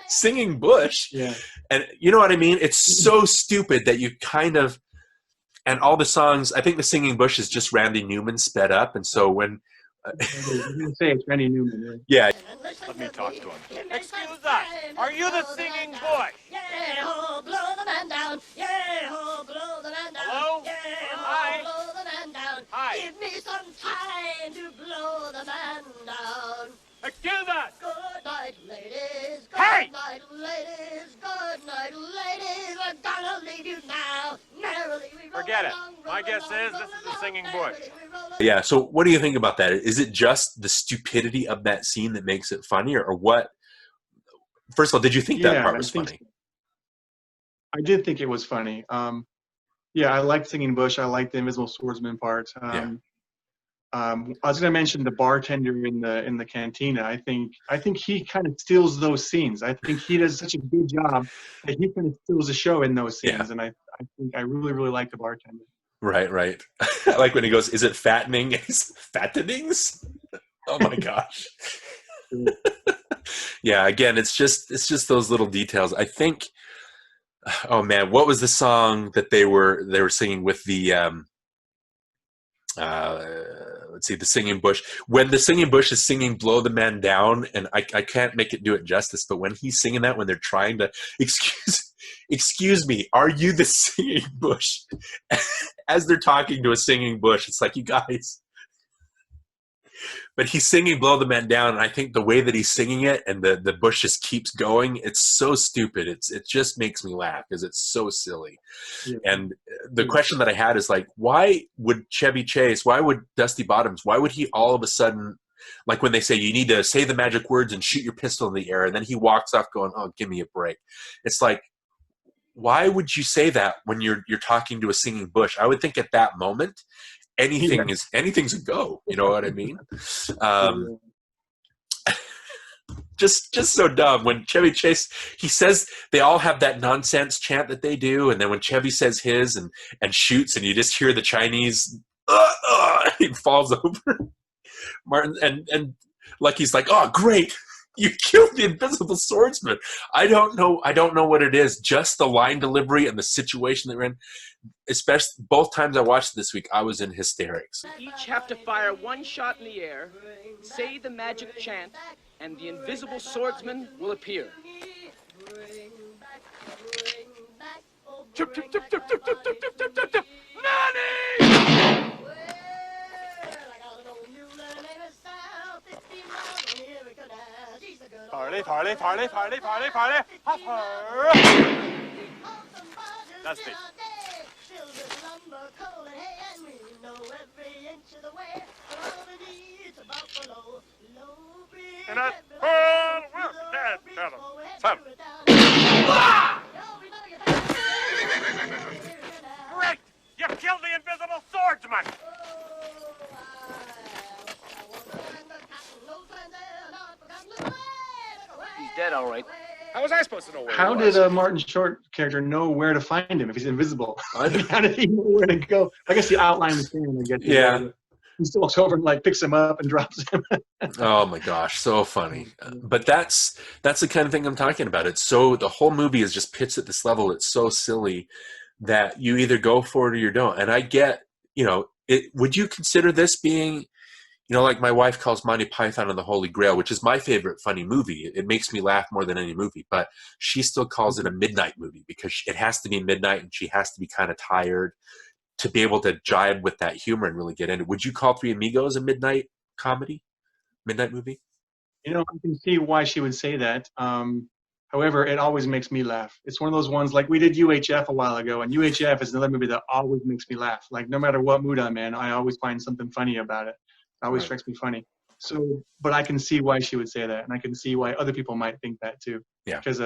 Singing bush? Yeah. And you know what I mean? It's so stupid that you kind of, and all the songs, I think the Singing Bush is just Randy Newman sped up. And so when... I was going to say it's Randy Newman. Right? Yeah. Let me talk to him. Excuse us. Are you the singing boy? Yeah-ho, blow the man down. Yeah-ho, blow the man down. Hello? Yeah-ho, blow the man down. Hi. Give me some time to blow the man down. Excuse us. Good night, ladies. Good Hey! night, ladies. Good night, ladies. We're gonna leave you now. Merrily we roll Forget it. along, My roll guess along, is this roll is the along, singing merrily bush. we roll along. Yeah, so what do you think about that? Is it just the stupidity of that scene that makes it funny, or what? First of all, did you think that part was funny? So. I did think it was funny. Yeah, I liked Singing Bush. I liked the Invisible Swordsman part. I was going to mention the bartender in the cantina. I think he kind of steals those scenes. I think he does such a good job that he kind of steals the show in those scenes. Yeah. And I think I really, really like the bartender. Right. I like when he goes, "Is it fattening?" Fattenings? Oh my gosh. Yeah. Again, it's just those little details. I think Oh man, what was the song that they were singing with the let's see, the singing bush? When the singing bush is singing "Blow the Man Down," and I can't make it do it justice, but when he's singing that, when they're trying to excuse me, are you the singing bush? As they're talking to a singing bush, it's like, you guys. But he's singing "Blow the Man Down," and I think the way that he's singing it and the bush just keeps going, it's so stupid. It just makes me laugh because it's so silly. Yeah. And the question that I had is like, why would Chevy Chase, why would Dusty Bottoms, why would he all of a sudden, like when they say you need to say the magic words and shoot your pistol in the air, and then he walks off going, "Oh, give me a break." It's like, why would you say that when you're talking to a singing bush? I would think at that moment, anything's a go. You know what I mean? Just so dumb. When Chevy Chase, he says they all have that nonsense chant that they do, and then when Chevy says his and shoots, and you just hear the Chinese, he falls over. Martin and Lucky's like, "Oh, great. You killed the invisible swordsman." I don't know what it is. Just the line delivery and the situation they're in. Especially both times I watched it this week, I was in hysterics. Each have to fire one shot in the air, say the magic chant, and the invisible swordsman will appear. Money! Parley, parley, parley, parley, parley, parley. That's it. And I Great! You killed the invisible swordsman! He's dead, all right. How was I supposed to know where How he was? did Martin Short character know where to find him if he's invisible? How did he know where to go? I guess he outlined the thing, I guess. Yeah. He still walks over and like picks him up and drops him. Oh my gosh, so funny. But that's the kind of thing I'm talking about. It's so, the whole movie is just pitched at this level. It's so silly that you either go for it or you don't. And I get, would you consider this being, like my wife calls Monty Python and the Holy Grail, which is my favorite funny movie. It makes me laugh more than any movie, but she still calls it a midnight movie because it has to be midnight and she has to be kind of tired to be able to jibe with that humor and really get into it. Would you call Three Amigos a midnight comedy? Midnight movie? I can see why she would say that. However, it always makes me laugh. It's one of those ones, like we did UHF a while ago, and UHF is another movie that always makes me laugh. Like no matter what mood I'm in, I always find something funny about it. It always strikes me funny. So, but I can see why she would say that, and I can see why other people might think that too. Yeah. Because,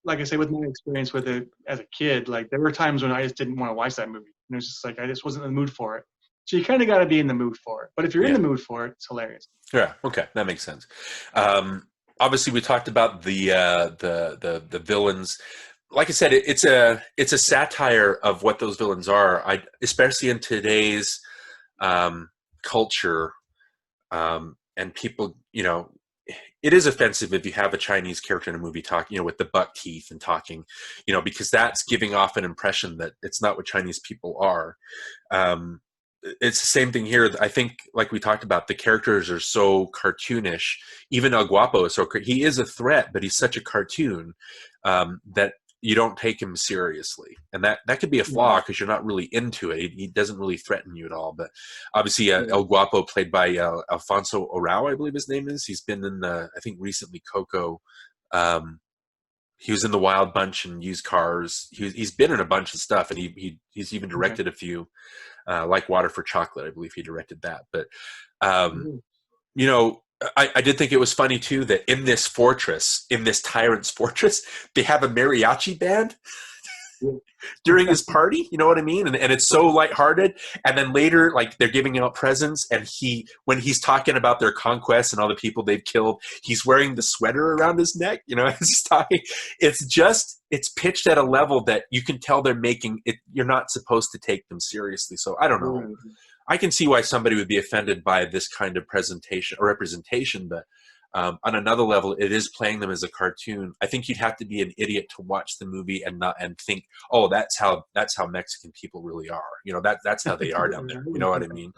like I say, with my experience with it as a kid, like there were times when I just didn't want to watch that movie. And it was just like I just wasn't in the mood for it. So you kind of got to be in the mood for it. But if you're in the mood for it, it's hilarious. Yeah. Okay, that makes sense. Obviously, we talked about the villains. Like I said, it's a satire of what those villains are. Especially in today's culture, and people, it is offensive if you have a Chinese character in a movie talking, with the buck teeth and talking, because that's giving off an impression that it's not what Chinese people are. It's the same thing here. I think, like we talked about, the characters are so cartoonish. Even El Guapo is he is a threat, but he's such a cartoon that you don't take him seriously, and that could be a flaw because you're not really into it. He doesn't really threaten you at all. But obviously, El Guapo, played by Alfonso Arau, I believe his name is. He's been in I think recently Coco. He was in The Wild Bunch and Used Cars. He's been in a bunch of stuff, and he's even directed a few, like Water for Chocolate. I believe he directed that. But I did think it was funny too that in this tyrant's fortress, they have a mariachi band during his party. You know what I mean? And it's so lighthearted. And then later, like they're giving out presents, and when he's talking about their conquests and all the people they've killed, he's wearing the sweater around his neck. He's talking. It's pitched at a level that you can tell they're making it. You're not supposed to take them seriously. So I don't know. I can see why somebody would be offended by this kind of presentation or representation, but on another level, it is playing them as a cartoon. I think you'd have to be an idiot to watch the movie and think, oh, that's how Mexican people really are. You know, that's how they are down there. You know what I mean?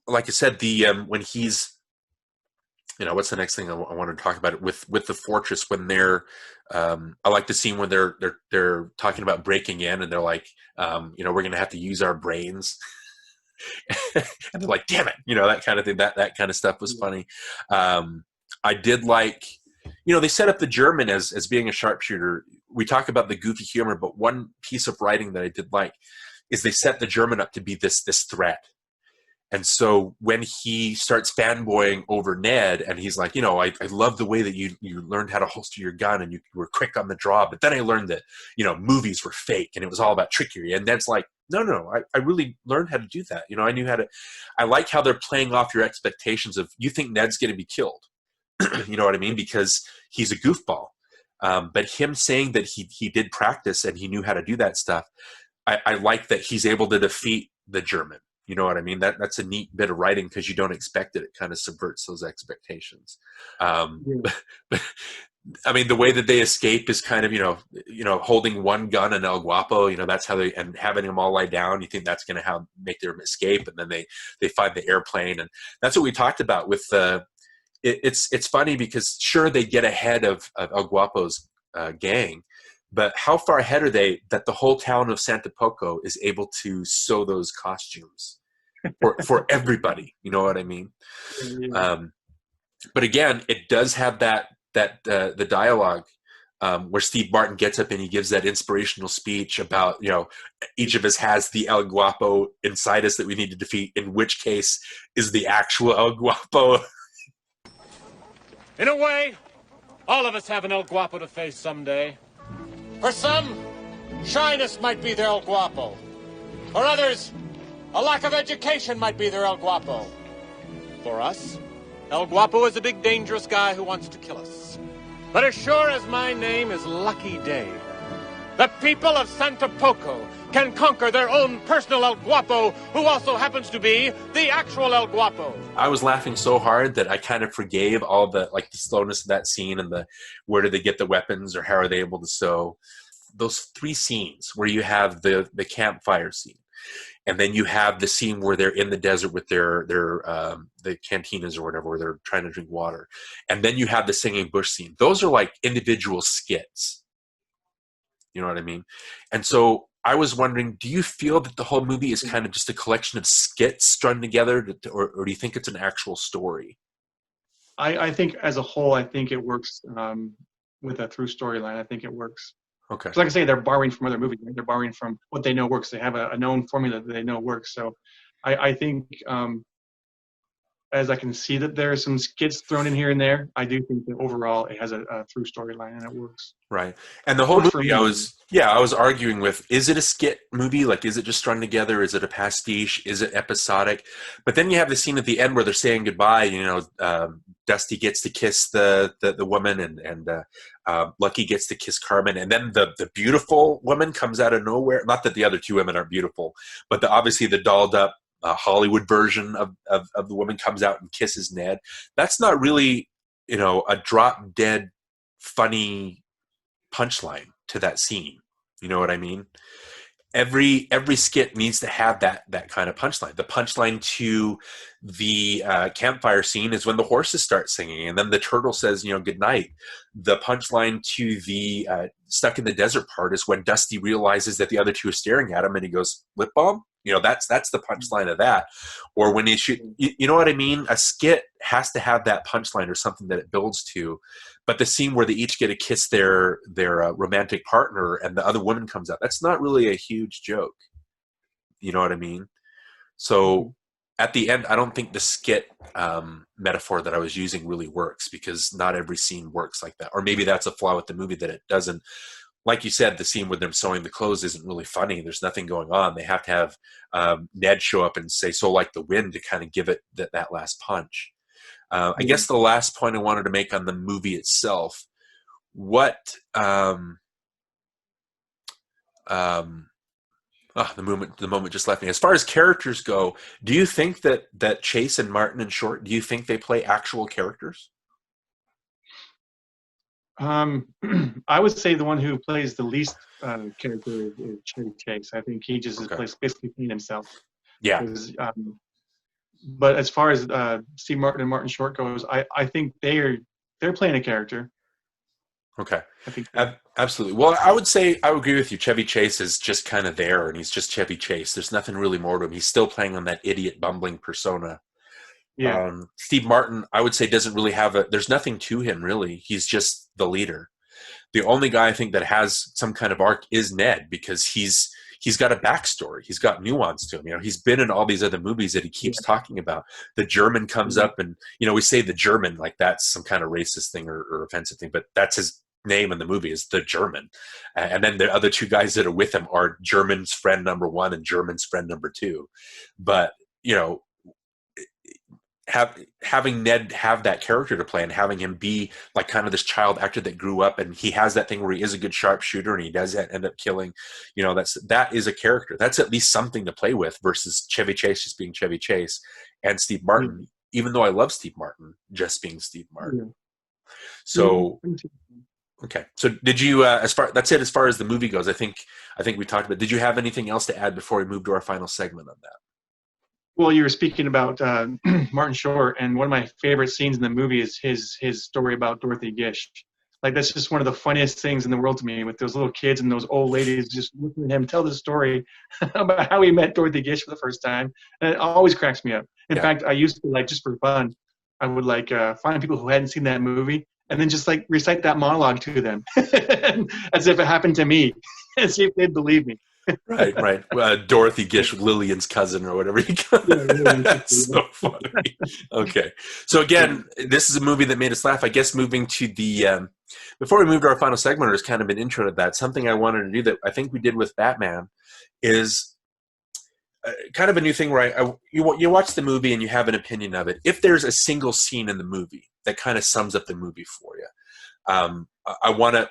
Like I said, when he's, you know, what's the next thing I wanted to talk about it with the fortress when they're I like the scene when they're talking about breaking in and they're like, you know, we're gonna have to use our brains. And they're like, damn it, you know, that kind of thing. That kind of stuff was funny. I did like, you know, they set up the German as being a sharpshooter. We talk about the goofy humor, but one piece of writing that I did like is they set the German up to be this threat. And so when he starts fanboying over Ned, and he's like, you know, I love the way that you learned how to holster your gun and you were quick on the draw, but then I learned that, you know, movies were fake and it was all about trickery. And Ned's like, no, I really learned how to do that. You know, I knew how to. I like how they're playing off your expectations of, you think Ned's going to be killed. You know what I mean? Because he's a goofball. But him saying that he did practice and he knew how to do that stuff, I like that he's able to defeat the German. You know what I mean? That's a neat bit of writing because you don't expect it. It kind of subverts those expectations. But, I mean, the way that they escape is kind of, you know, holding one gun and El Guapo. You know, that's how and having them all lie down. You think that's going to make them escape, and then they find the airplane, and that's what we talked about with the. It's funny because sure they get ahead of El Guapo's gang. But how far ahead are they that the whole town of Santa Poco is able to sew those costumes for everybody? You know what I mean? But again, it does have the dialogue where Steve Martin gets up and he gives that inspirational speech about, you know, each of us has the El Guapo inside us that we need to defeat, in which case is the actual El Guapo. In a way, all of us have an El Guapo to face someday. For some, shyness might be their El Guapo. For others, a lack of education might be their El Guapo. For us, El Guapo is a big dangerous guy who wants to kill us. But as sure as my name is Lucky Day, the people of Santa Poco can conquer their own personal El Guapo, who also happens to be the actual El Guapo. I was laughing so hard that I kind of forgave all the slowness of that scene and the where do they get the weapons or how are they able to sew. Those three scenes where you have the campfire scene, and then you have the scene where they're in the desert with their the cantinas or whatever, where they're trying to drink water, and then you have the singing bush scene. Those are like individual skits. You know what I mean? And so I was wondering, do you feel that the whole movie is kind of just a collection of skits strung together, or do you think it's an actual story? I think as a whole, I think it works with a through storyline. I think it works. Okay. So like I say, they're borrowing from other movies. Right? They're borrowing from what they know works. They have a known formula that they know works. So I think as I can see that there are some skits thrown in here and there, I do think that overall it has a through storyline and it works. Right. And the whole movie, I was arguing with, is it a skit movie? Like, is it just strung together? Is it a pastiche? Is it episodic? But then you have the scene at the end where they're saying goodbye. You know, Dusty gets to kiss the woman, and Lucky gets to kiss Carmen. And then the beautiful woman comes out of nowhere. Not that the other two women aren't beautiful, but obviously the dolled up Hollywood version of the woman comes out and kisses Ned. That's not really, you know, a drop dead funny punchline to that scene. You know what I mean? Every skit needs to have that kind of punchline. The punchline to the campfire scene is when the horses start singing, and then the turtle says, you know, good night. The punchline to the stuck in the desert part is when Dusty realizes that the other two are staring at him, and he goes, lip balm. You know, that's the punchline of that. Or when he shoot, you know what I mean? A skit has to have that punchline or something that it builds to. But the scene where they each get to kiss their romantic partner and the other woman comes out, that's not really a huge joke. You know what I mean? So at the end, I don't think the skit metaphor that I was using really works, because not every scene works like that. Or maybe that's a flaw with the movie, that it doesn't. Like you said, the scene where them sewing the clothes isn't really funny. There's nothing going on. They have to have Ned show up and say, so like the wind, to kind of give it that last punch. I guess the last point I wanted to make on the movie itself, what The moment just left me. As far as characters go, do you think that Chase and Martin and Short, do you think they play actual characters? I would say the one who plays the least character is Chevy Chase. I think he just is basically playing himself. Yeah. But as far as Steve Martin and Martin Short goes, I think they're playing a character. Okay. I think absolutely. Well, I would say I would agree with you. Chevy Chase is just kind of there, and he's just Chevy Chase. There's nothing really more to him. He's still playing on that idiot bumbling persona. Yeah. Steve Martin, I would say, doesn't really have there's nothing to him really. He's just the leader. The only guy I think that has some kind of arc is Ned, because he's got a backstory. He's got nuance to him. You know, he's been in all these other movies that he keeps talking about. The German comes up, and we say the German like that's some kind of racist thing or offensive thing, but that's his name in the movie, is the German. And then the other two guys that are with him are German's friend number 1 and German's friend number 2. But having Ned have that character to play and having him be like kind of this child actor that grew up, and he has that thing where he is a good sharpshooter and he does end up killing, that is a character. That's at least something to play with versus Chevy Chase just being Chevy Chase and Steve Martin, even though I love Steve Martin, just being Steve Martin. So, okay. So did you, that's it as far as the movie goes. I think we talked about, did you have anything else to add before we move to our final segment on that? Well, you were speaking about Martin Short, and one of my favorite scenes in the movie is his story about Dorothy Gish. Like, that's just one of the funniest things in the world to me, with those little kids and those old ladies just looking at him tell the story about how he met Dorothy Gish for the first time. And it always cracks me up. In fact, I used to, just for fun, I would find people who hadn't seen that movie and then just recite that monologue to them as if it happened to me, and see if they'd believe me. Right. Dorothy Gish, Lillian's cousin or whatever you call it. That's so funny. Okay. So again, this is a movie that made us laugh. I guess moving to the, before we move to our final segment, there's kind of an intro to that. Something I wanted to do that I think we did with Batman is kind of a new thing where you watch the movie and you have an opinion of it. If there's a single scene in the movie that kind of sums up the movie for you,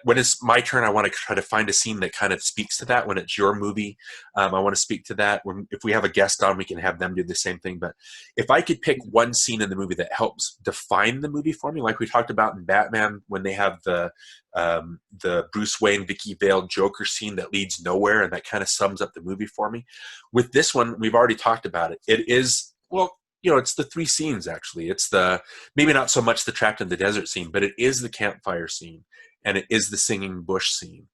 when it's my turn, I want to try to find a scene that kind of speaks to that. When it's your movie, I want to speak to that. If we have a guest on, we can have them do the same thing. But if I could pick one scene in the movie that helps define the movie for me, like we talked about in Batman, when they have the Bruce Wayne, Vicky Vale Joker scene that leads nowhere, and that kind of sums up the movie for me. With this one, we've already talked about it. It is, it's the 3 scenes, actually. It's maybe not so much the trapped in the desert scene, but it is the campfire scene, and it is the singing bush scene.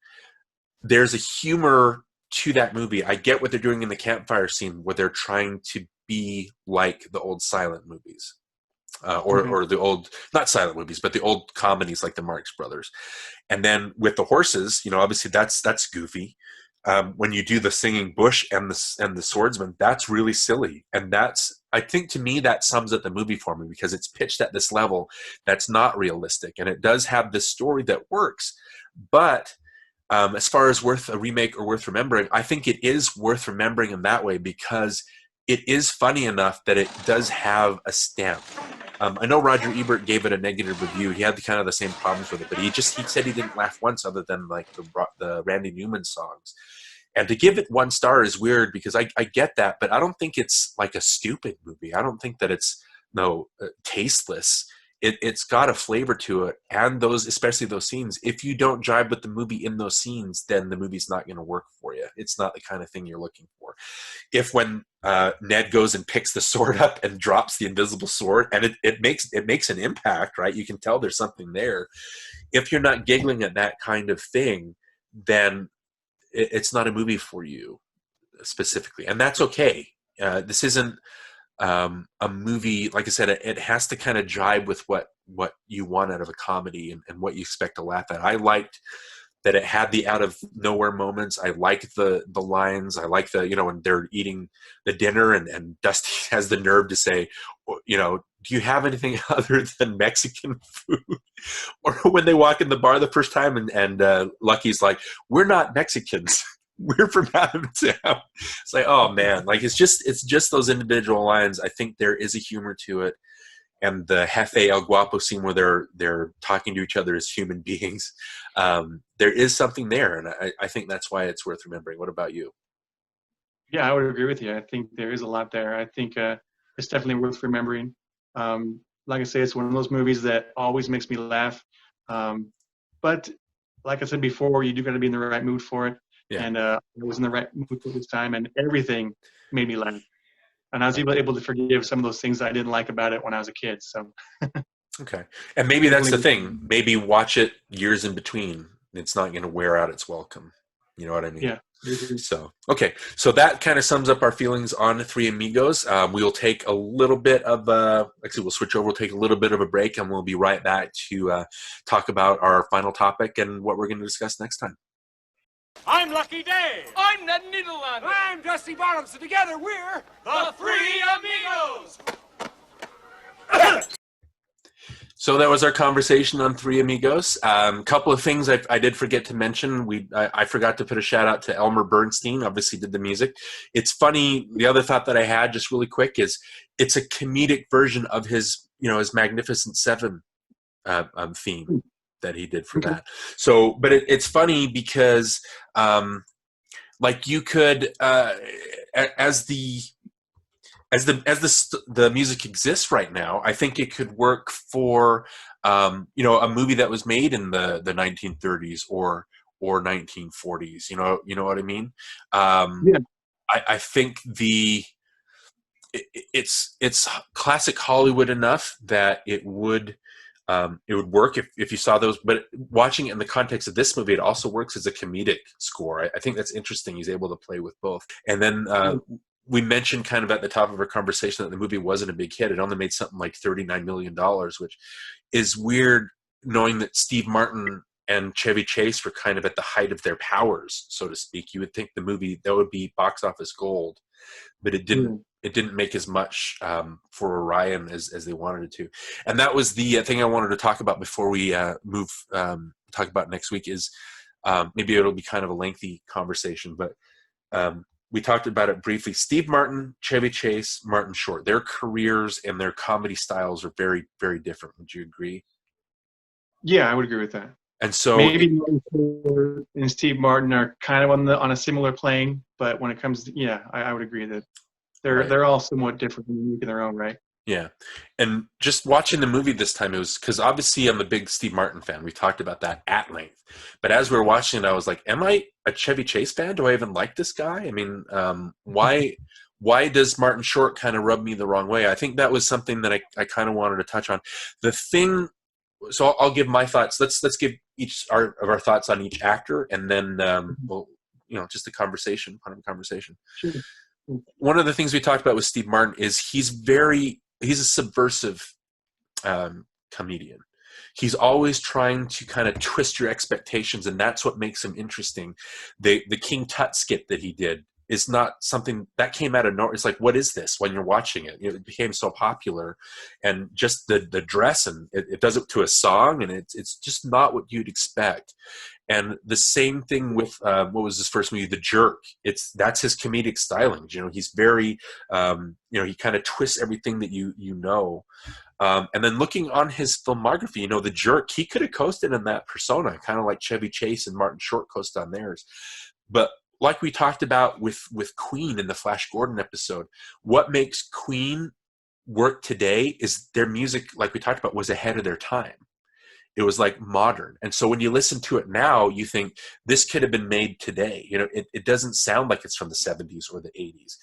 There's a humor to that movie. I get what they're doing in the campfire scene, where they're trying to be like the old silent movies. Or the old, not silent movies, but the old comedies like the Marx Brothers. And then with the horses, obviously that's goofy. When you do the singing bush and the swordsman, that's really silly. And I think to me that sums up the movie for me, because it's pitched at this level that's not realistic, and it does have this story that works. But as far as worth a remake or worth remembering, I think it is worth remembering in that way, because it is funny enough that it does have a stamp. I know Roger Ebert gave it a negative review. He had kind of the same problems with it, but he said he didn't laugh once, other than like the Randy Newman songs. And to give it 1 star is weird, because I get that, but I don't think it's like a stupid movie. I don't think that it's tasteless. It's got a flavor to it, and especially those scenes. If you don't jive with the movie in those scenes, then the movie's not going to work for you. It's not the kind of thing you're looking for. If when Ned goes and picks the sword up and drops the invisible sword, and it makes an impact, right? You can tell there's something there. If you're not giggling at that kind of thing, then it's not a movie for you specifically, and that's okay. This isn't a movie, like I said, it has to kind of jibe with what you want out of a comedy and what you expect to laugh at. I liked that it had the out of nowhere moments. I liked the lines. I like when they're eating the dinner and Dusty has the nerve to say, do you have anything other than Mexican food? Or when they walk in the bar the first time and Lucky's like, we're not Mexicans. We're from out of town. It's like, oh man, it's just those individual lines. I think there is a humor to it. And the Jefe El Guapo scene where they're talking to each other as human beings, there is something there, and I think that's why it's worth remembering. What about you? Yeah, I would agree with you. I think there is a lot there. I think it's definitely worth remembering. Like I say, it's one of those movies that always makes me laugh. But like I said before, you do got to be in the right mood for it. Yeah. And I was in the right mood for this time, and everything made me laugh. And I was able to forgive some of those things I didn't like about it when I was a kid. So. Okay. And maybe that's the thing. Maybe watch it years in between. It's not going to wear out its welcome. You know what I mean? Yeah. So, okay. So that kind of sums up our feelings on Three Amigos. We'll take a little bit of actually, we'll switch over. We'll take a little bit of a break, and we'll be right back to talk about our final topic and what we're going to discuss next time. I'm Lucky Day. I'm Ned Niederlander. I'm Dusty Bottoms. And together we're The Three Amigos. So that was our conversation on Three Amigos. Couple of things I did forget to mention. I forgot to put a shout out to Elmer Bernstein. Obviously did the music. It's funny. The other thought that I had just really quick is it's a comedic version of his Magnificent Seven theme that he did for that. So, but it's funny because like you could as the music exists right now, I think it could work for a movie that was made in the 1930s or 1940s. You know what I mean? Yeah. I think it's classic Hollywood enough that it would work if you saw those. But watching it in the context of this movie, it also works as a comedic score. I think that's interesting. He's able to play with both. And then we mentioned kind of at the top of our conversation that the movie wasn't a big hit. It only made something like $39 million, which is weird knowing that Steve Martin and Chevy Chase were kind of at the height of their powers, so to speak. You would think the movie, that would be box office gold, but it didn't. It didn't make as much for Orion as they wanted it to. And that was the thing I wanted to talk about before we move talk about next week is maybe it'll be kind of a lengthy conversation, but we talked about it briefly. Steve Martin, Chevy Chase, Martin Short, their careers and their comedy styles are very, very different. Would you agree? Yeah, I would agree with that. And so maybe Martin and Steve Martin are kind of on a similar plane, but when it comes to, I would agree that they're all somewhat different and unique in their own right. Yeah. And just watching the movie this time, it was because obviously I'm a big Steve Martin fan. We talked about that at length. But as we were watching it, I was like, am I a Chevy Chase fan? Do I even like this guy? I mean, why does Martin Short kind of rub me the wrong way? I think that was something that I kind of wanted to touch on. The thing, so I'll give my thoughts. Let's give each of our thoughts on each actor, and then we'll, just a conversation, kind of a conversation. Sure. One of the things we talked about with Steve Martin is he's a subversive comedian. He's always trying to kind of twist your expectations, and that's what makes him interesting. The King Tut skit that he did is not something that came out of nowhere. It's like, what is this? When you're watching it, it became so popular, and just the dress, and it does it to a song, and it's just not what you'd expect. And the same thing with what was his first movie, The Jerk. That's his comedic styling. He's very he kind of twists everything that you know. And then looking on his filmography, The Jerk, he could have coasted in that persona, kind of like Chevy Chase and Martin Short coasted on theirs. But like we talked about with Queen in the Flash Gordon episode, what makes Queen work today is their music, like we talked about, was ahead of their time. It was like modern. And so when you listen to it now, you think this could have been made today. It doesn't sound like it's from the 70s or the 80s.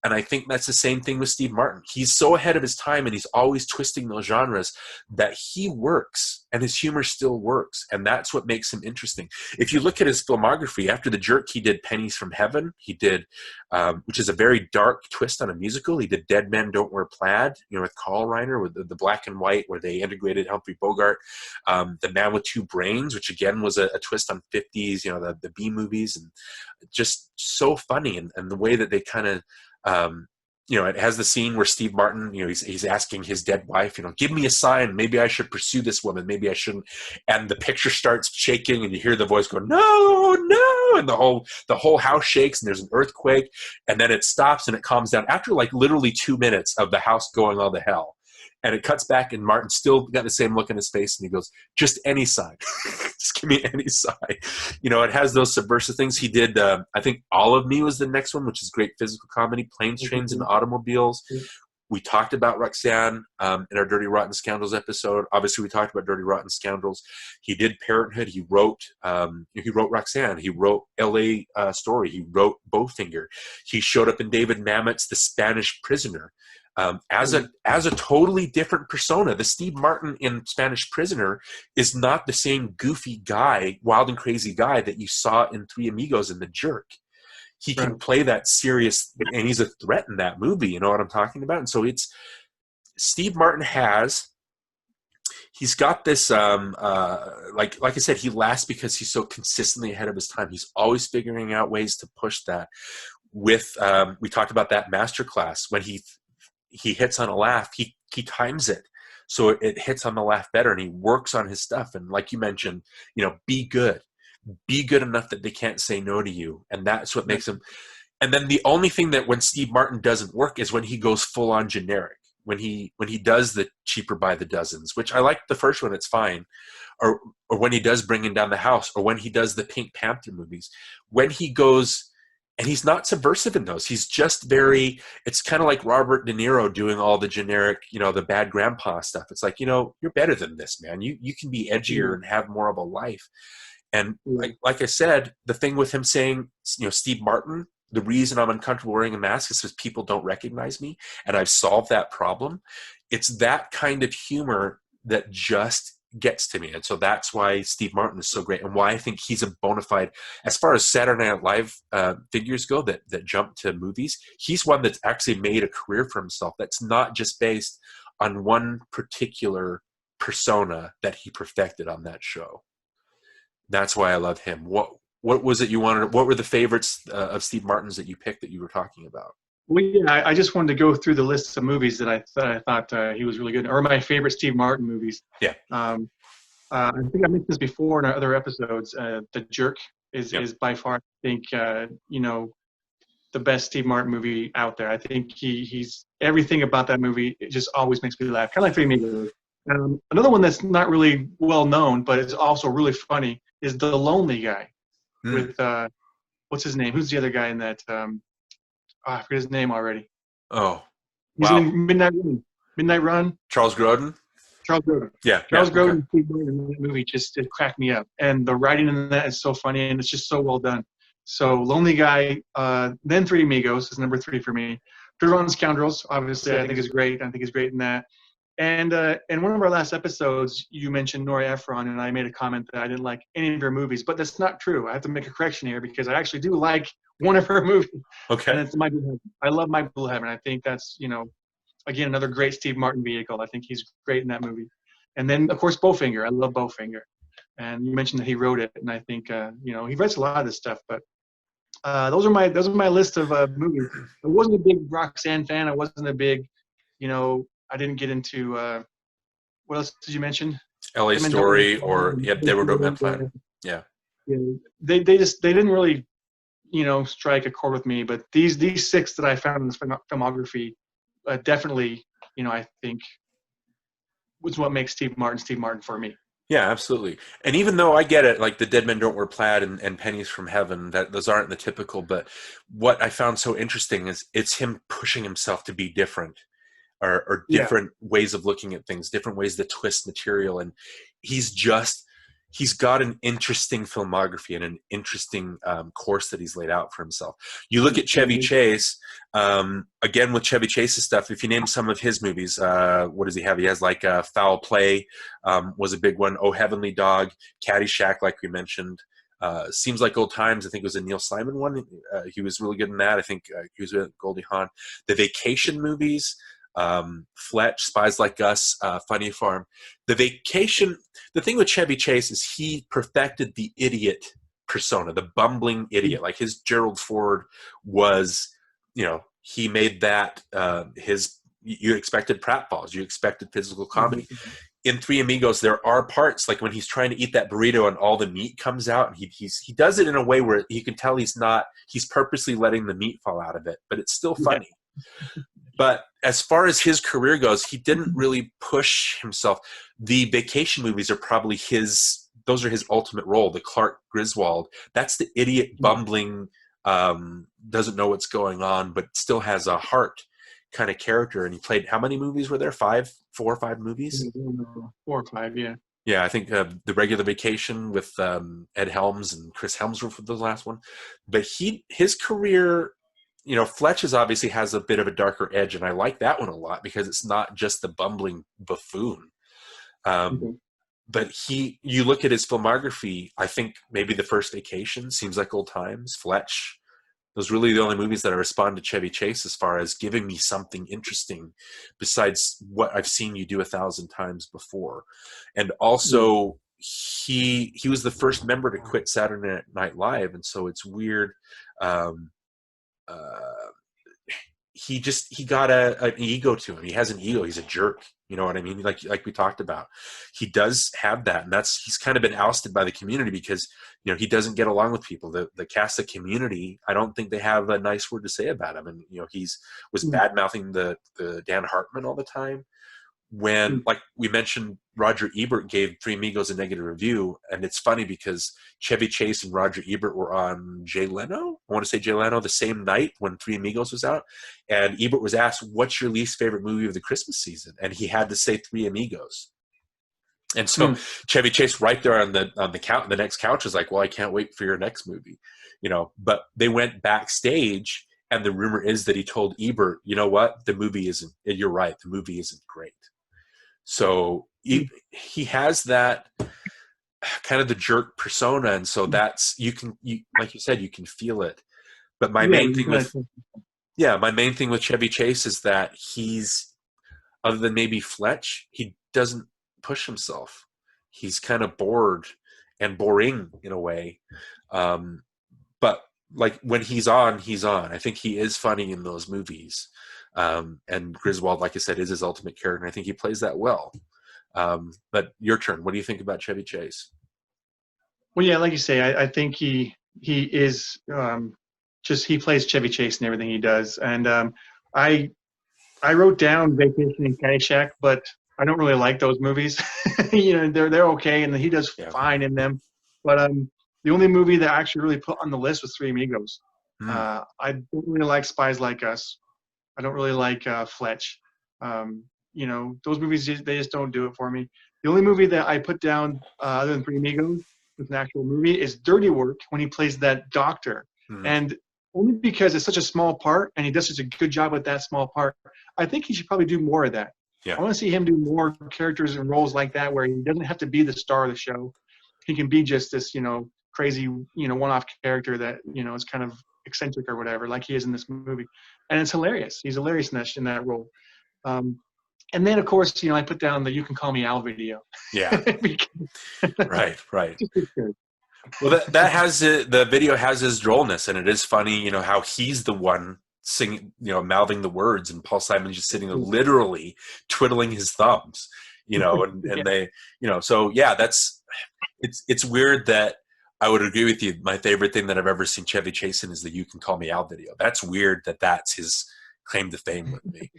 And I think that's the same thing with Steve Martin. He's so ahead of his time, and he's always twisting those genres that he works, and his humor still works. And that's what makes him interesting. If you look at his filmography, after The Jerk, he did Pennies from Heaven. He did, which is a very dark twist on a musical. He did Dead Men Don't Wear Plaid, with Carl Reiner, with the black and white, where they integrated Humphrey Bogart. The Man with Two Brains, which again was a twist on 50s, the B movies, and just so funny. And the way that they kind of, it has the scene where Steve Martin, he's asking his dead wife, give me a sign. Maybe I should pursue this woman. Maybe I shouldn't. And the picture starts shaking, and you hear the voice go, no, no. And the whole house shakes, and there's an earthquake, and then it stops and it calms down after like literally 2 minutes of the house going all to hell. And it cuts back, and Martin's still got the same look in his face, and he goes, "Just any side, just give me any side." You know, it has those subversive things. He did, I think, All of Me was the next one, which is great physical comedy. Planes, Trains, and Automobiles. We talked about Roxanne in our Dirty Rotten Scoundrels episode. Obviously, we talked about Dirty Rotten Scoundrels. He did Parenthood. He wrote Roxanne. He wrote L.A. Story. He wrote Bowfinger. He showed up in David Mamet's The Spanish Prisoner. As a totally different persona. The Steve Martin in Spanish Prisoner is not the same goofy guy, wild and crazy guy that you saw in Three Amigos and The Jerk. He can play that serious, and he's a threat in that movie. You know what I'm talking about? And so it's Steve Martin he's got this like I said, he lasts because he's so consistently ahead of his time. He's always figuring out ways to push that. With we talked about that masterclass when he hits on a laugh, he times it so it hits on the laugh better, and he works on his stuff. And like you mentioned, you know, be good enough that they can't say no to you, and that's what makes him. And then the only thing that when Steve Martin doesn't work is when he goes full on generic, when he does the Cheaper by the Dozens, which I like the first one, it's fine, or when he does Bringing Down the House, or when he does the Pink Panther movies, when he goes. And he's not subversive in those. He's just very, it's kind of like Robert De Niro doing all the generic, you know, the bad grandpa stuff. It's like, you know, you're better than this, man. You can be edgier and have more of a life. And like I said, the thing with him saying, you know, Steve Martin, the reason I'm uncomfortable wearing a mask is because people don't recognize me, and I've solved that problem. It's that kind of humor that just gets to me. And so that's why Steve Martin is so great, and why I think he's a bona fide, as far as Saturday Night Live figures go that jump to movies, he's one that's actually made a career for himself that's not just based on one particular persona that he perfected on that show. That's why I love him. What was it you wanted? What were the favorites of Steve Martin's that you picked that you were talking about? Well, yeah, I just wanted to go through the list of movies that I thought he was really good, or my favorite Steve Martin movies. Yeah. I think I mentioned this before in our other episodes. The Jerk is by far, I think, you know, the best Steve Martin movie out there. I think he's everything about that movie. It just always makes me laugh. Kind of like Three Amigos. Another one that's not really well known, but is also really funny, is The Lonely Guy with what's his name? Who's the other guy in that? I forget his name already. Oh, he's in Midnight Run. Charles Grodin. Yeah. Charles Grodin in that movie just it cracked me up, and the writing in that is so funny, and it's just so well done. So Lonely Guy, then Three Amigos is number 3 for me. Dirty Rotten Scoundrels, obviously, I think is great. I think he's great in that. And in one of our last episodes, you mentioned Nora Ephron, and I made a comment that I didn't like any of her movies, but that's not true. I have to make a correction here because I actually do like one of her movies. Okay. And it's My Blue Heaven. I love My Blue Heaven. I think that's, you know, again, another great Steve Martin vehicle. I think he's great in that movie. And then, of course, Bowfinger. I love Bowfinger. And you mentioned that he wrote it, and I think, you know, he writes a lot of this stuff. But those are my list of movies. I wasn't a big Roxanne fan. I wasn't a big, you know, I didn't get into what else did you mention? LA Story or They Were Dope Man Plan. Yeah. They didn't really, you know, strike a chord with me. But these 6 that I found in this filmography definitely, you know, I think was what makes Steve Martin for me. Yeah, absolutely. And even though I get it, like The Dead Men Don't Wear Plaid and Pennies from Heaven, that those aren't the typical, but what I found so interesting is it's him pushing himself to be different. Or different ways of looking at things, different ways to twist material. And he's got an interesting filmography and an interesting course that he's laid out for himself. You look at Chevy Chase, again with Chevy Chase's stuff, if you name some of his movies, what does he have? He has like Foul Play was a big one, Oh Heavenly Dog, Caddyshack, like we mentioned. Seems Like Old Times, I think it was a Neil Simon one. He was really good in that. I think he was with Goldie Hawn. The Vacation movies, Fletch, Spies Like Us, Funny Farm. The thing with Chevy Chase is he perfected the idiot persona, the bumbling idiot. Like his Gerald Ford was, you know, he made that you expected pratfalls, you expected physical comedy. In Three Amigos, there are parts like when he's trying to eat that burrito and all the meat comes out, and he does it in a way where you can tell he's purposely letting the meat fall out of it, but it's still funny. But as far as his career goes, he didn't really push himself. The vacation movies are probably those are his ultimate role. The Clark Griswold, that's the idiot, bumbling, doesn't know what's going on, but still has a heart kind of character. And he played, how many movies were there? 4 or 5 movies? 4 or 5, yeah. Yeah, I think The Regular Vacation with Ed Helms and Chris Hemsworth was the last one. But his career, you know, Fletch's obviously has a bit of a darker edge, and I like that one a lot because it's not just the bumbling buffoon. But you look at his filmography, I think maybe The First Vacation, Seems Like Old Times, Fletch. Those are really the only movies that I respond to Chevy Chase as far as giving me something interesting besides what I've seen you do 1,000 times before. And also, he was the first member to quit Saturday Night Live, and so it's weird. He got an ego to him. He has an ego. He's a jerk. You know what I mean? Like we talked about, he does have that, and he's kind of been ousted by the community because, you know, he doesn't get along with people. The cast community, I don't think they have a nice word to say about him. And, you know, was bad mouthing the Dan Hartmann all the time. When, like we mentioned, Roger Ebert gave Three Amigos a negative review, and it's funny because Chevy Chase and Roger Ebert were on Jay Leno. I want to say Jay Leno the same night when Three Amigos was out, and Ebert was asked, "What's your least favorite movie of the Christmas season?" And he had to say Three Amigos. And so Chevy Chase, right there on the couch, the next couch, was like, "Well, I can't wait for your next movie," you know. But they went backstage, and the rumor is that he told Ebert, "You know what? The movie isn't. You're right. The movie isn't great." So he has that kind of the jerk persona, and so that's like you said, you can feel it. But my main thing with Chevy Chase is that he's, other than maybe Fletch, he doesn't push himself. He's kind of bored and boring in a way. But like when he's on, he's on. I think he is funny in those movies. And Griswold, like I said, is his ultimate character, and I think he plays that well. But your turn. What do you think about Chevy Chase? Well, yeah, like you say, I think he is he plays Chevy Chase in everything he does. And I wrote down Vacation and Caddyshack, but I don't really like those movies. You know, they're okay, and he does fine in them. But the only movie that I actually really put on the list was Three Amigos. I don't really like Spies Like Us. I don't really like Fletch. You know, those movies, they just don't do it for me. The only movie that I put down other than Three Amigos with an actual movie is Dirty Work, when he plays that doctor. And only because it's such a small part and he does such a good job with that small part, I think he should probably do more of that. I want to see him do more characters and roles like that where he doesn't have to be the star of the show. He can be just this, you know, crazy, you know, one-off character that, you know, is kind of eccentric or whatever, like he is in this movie. And it's hilarious. He's hilarious in that role. And then, of course, you know, I put down the You Can Call Me Al video. Yeah. Right. Well, that has the video has his drollness, and it is funny, you know, how he's the one singing, you know, mouthing the words, and Paul Simon's just sitting there literally twiddling his thumbs, you know, and they, you know, so yeah, it's weird that I would agree with you. My favorite thing that I've ever seen Chevy Chase in is the You Can Call Me Al video. That's weird that's his claim to fame with me.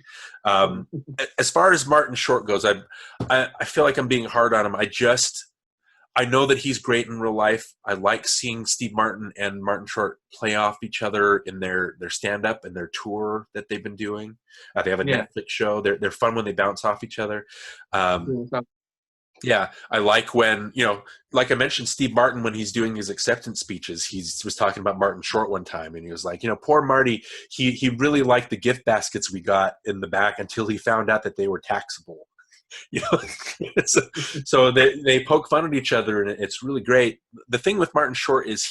As far as Martin Short goes, I feel like I'm being hard on him. I know that he's great in real life. I like seeing Steve Martin and Martin Short play off each other in their stand-up and their tour that they've been doing. They have a Netflix show. They're fun when they bounce off each other. Yeah, I like when, you know, like I mentioned, Steve Martin, when he's doing his acceptance speeches, he was talking about Martin Short one time, and he was like, you know, poor Marty, he really liked the gift baskets we got in the back until he found out that they were taxable. You know, so they poke fun at each other, and it's really great. The thing with Martin Short is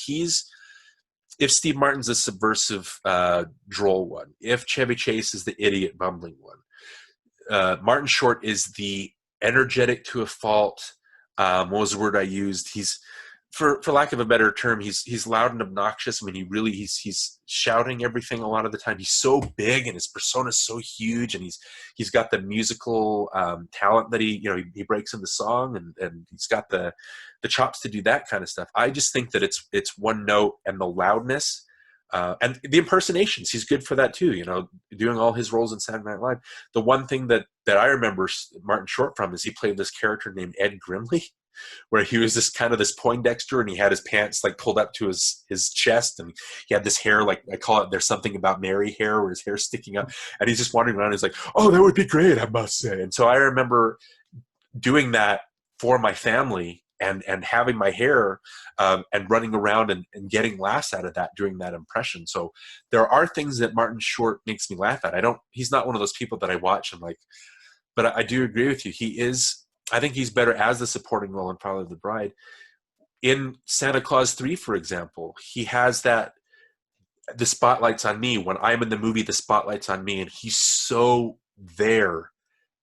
if Steve Martin's a subversive, droll one, if Chevy Chase is the idiot, bumbling one, Martin Short is the energetic to a fault. What was the word I used? He's, for lack of a better term, he's loud and obnoxious. I mean, he's shouting everything a lot of the time. He's so big, and his persona is so huge, and he's got the musical talent that he breaks into song, and he's got the chops to do that kind of stuff. I just think that it's one note, and the loudness And the impersonations, he's good for that too. Doing all his roles in Saturday Night Live. The one thing that I remember Martin Short from is he played this character named Ed Grimley, where he was this Poindexter, and he had his pants like pulled up to his chest, and he had this hair, like I call it, there's something about Mary hair, where his hair's sticking up, and he's just wandering around. And he's like, "Oh, that would be great, I must say." And so I remember doing that for my family, and having my hair and running around and getting laughs out of that during that impression. So there are things that Martin Short makes me laugh at. He's not one of those people that I watch and like, but I do agree with you. I think he's better as the supporting role in Probably the Bride. In Santa Claus 3, for example, he has the spotlight's on me. When I'm in the movie, the spotlight's on me, and he's so there,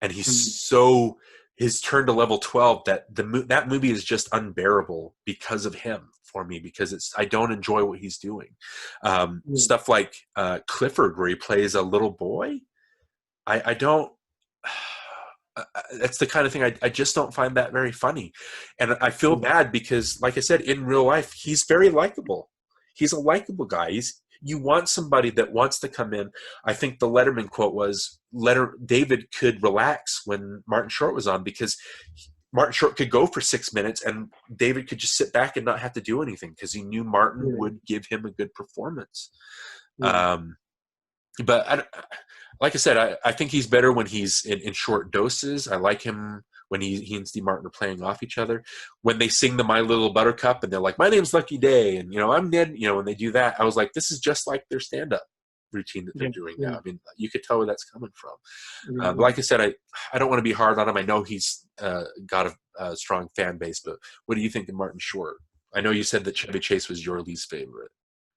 and he's so his turn to level 12 that that movie is just unbearable because of him for me, because I don't enjoy what he's doing. Stuff like Clifford, where he plays a little boy, I don't. That's the kind of thing I just don't find that very funny. And I feel bad because, like I said, in real life, he's very likable. He's a likable guy. You want somebody that wants to come in. I think the Letterman quote was, David could relax when Martin Short was on, because Martin Short could go for 6 minutes and David could just sit back and not have to do anything, because he knew Martin would give him a good performance. But like I said, I think he's better when he's in short doses. I like him when he and Steve Martin are playing off each other. When they sing the My Little Buttercup and they're like, "My name's Lucky Day," and I'm Ned, when they do that, I was like, this is just like their stand-up routine that they're doing now. I mean, you could tell where that's coming from. But like I said, I don't want to be hard on him. I know he's got a strong fan base, but what do you think of Martin Short? I know you said that Chevy Chase was your least favorite.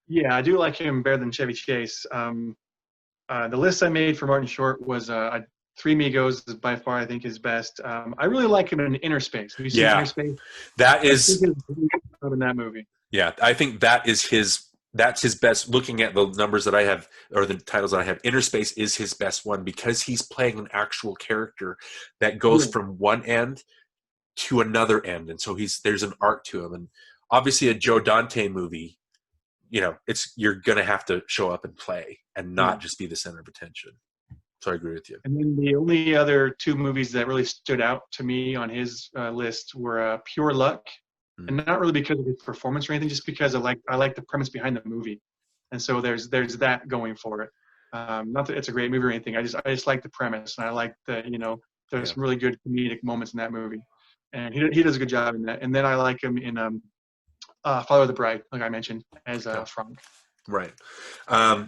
Yeah, I do like him better than Chevy Chase. The list I made for Martin Short was Three Amigos is by far, I think, his best. I really like him in Inner Space. Have you seen Inner Space? That is in that movie. Yeah, I think that's his best. Looking at the numbers that I have, or the titles that I have, Inner Space is his best one, because he's playing an actual character that goes from one end to another end, and so there's an arc to him. And obviously, a Joe Dante movie, you're gonna have to show up and play and not just be the center of attention. So I agree with you. And then the only other two movies that really stood out to me on his list were Pure Luck, and not really because of his performance or anything, just because I like the premise behind the movie, and so there's that going for it. Not that it's a great movie or anything. I just like the premise, and I like the there's some really good comedic moments in that movie, and he does a good job in that. And then I like him in Father of the Bride, like I mentioned, as Frank. Right.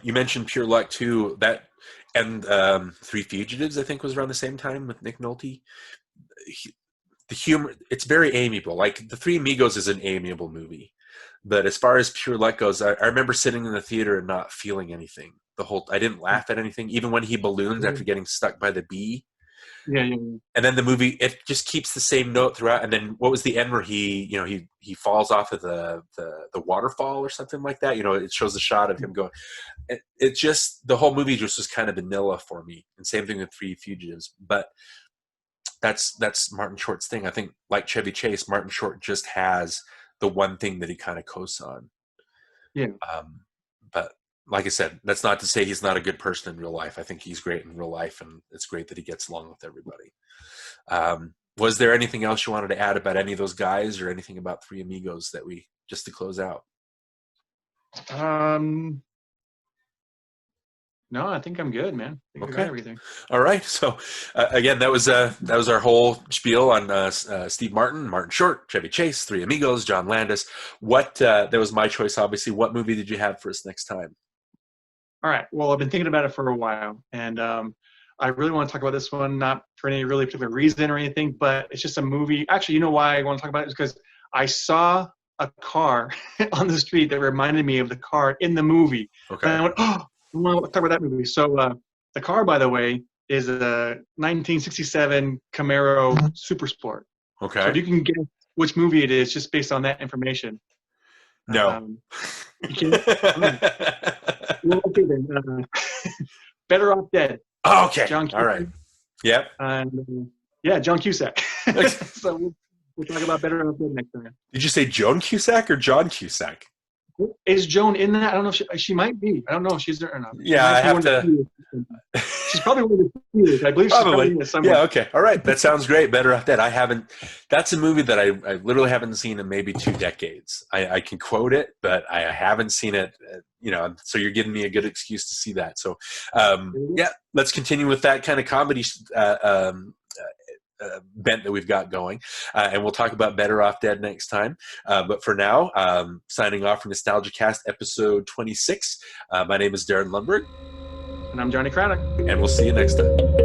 You mentioned Pure Luck too. That and Three Fugitives, I think, was around the same time with Nick Nolte. The humor, it's very amiable. Like The Three Amigos is an amiable movie, but as far as Pure Luck goes, I remember sitting in the theater and not feeling anything. I didn't laugh at anything, even when he balloons after getting stuck by the bee. Yeah. And then the movie, it just keeps the same note throughout. And then what was the end where he falls off of the waterfall or something like that? It shows the shot of him going. It just, the whole movie just was kind of vanilla for me. And same thing with Three Fugitives. But that's Martin Short's thing. I think, like Chevy Chase, Martin Short just has the one thing that he kind of coasts on. Yeah. But like I said, that's not to say he's not a good person in real life. I think he's great in real life, and it's great that he gets along with everybody. Was there anything else you wanted to add about any of those guys, or anything about Three Amigos just to close out? No, I think I'm good, man. I think I got everything. All right. So again, that was our whole spiel on Steve Martin Short, Chevy Chase, Three Amigos, John Landis. That was my choice, obviously. What movie did you have for us next time? All right. Well, I've been thinking about it for a while, and I really want to talk about this one, not for any really particular reason or anything, but it's just a movie. Actually, you know why I want to talk about it? Is because I saw a car on the street that reminded me of the car in the movie. Okay. And I went, oh, I want to talk about that movie. So the car, by the way, is a 1967 Camaro Super Sport. Okay. So if you can guess which movie it is just based on that information. No. You can't? Well, okay then. Better Off Dead. Oh, okay. John Cusack. All right. Yep. And John Cusack. So we'll talk about Better Off Dead next time. Did you say Joan Cusack or John Cusack? Is Joan in that? I don't know if she might be. I don't know if she's there or not. Yeah, I have to. She's probably one of the few. I believe she's probably in it somewhere. Yeah, okay. All right. That sounds great. Better Off Dead. I haven't. That's a movie that I literally haven't seen in maybe 2 decades. I can quote it, but I haven't seen it. So you're giving me a good excuse to see that. So, yeah, let's continue with that kind of comedy bent that we've got going, and we'll talk about Better Off Dead next time. But for now, signing off from NostalgiaCast episode 26. My name is Darin Lundberg. And I'm Johnny Craddock. And we'll see you next time.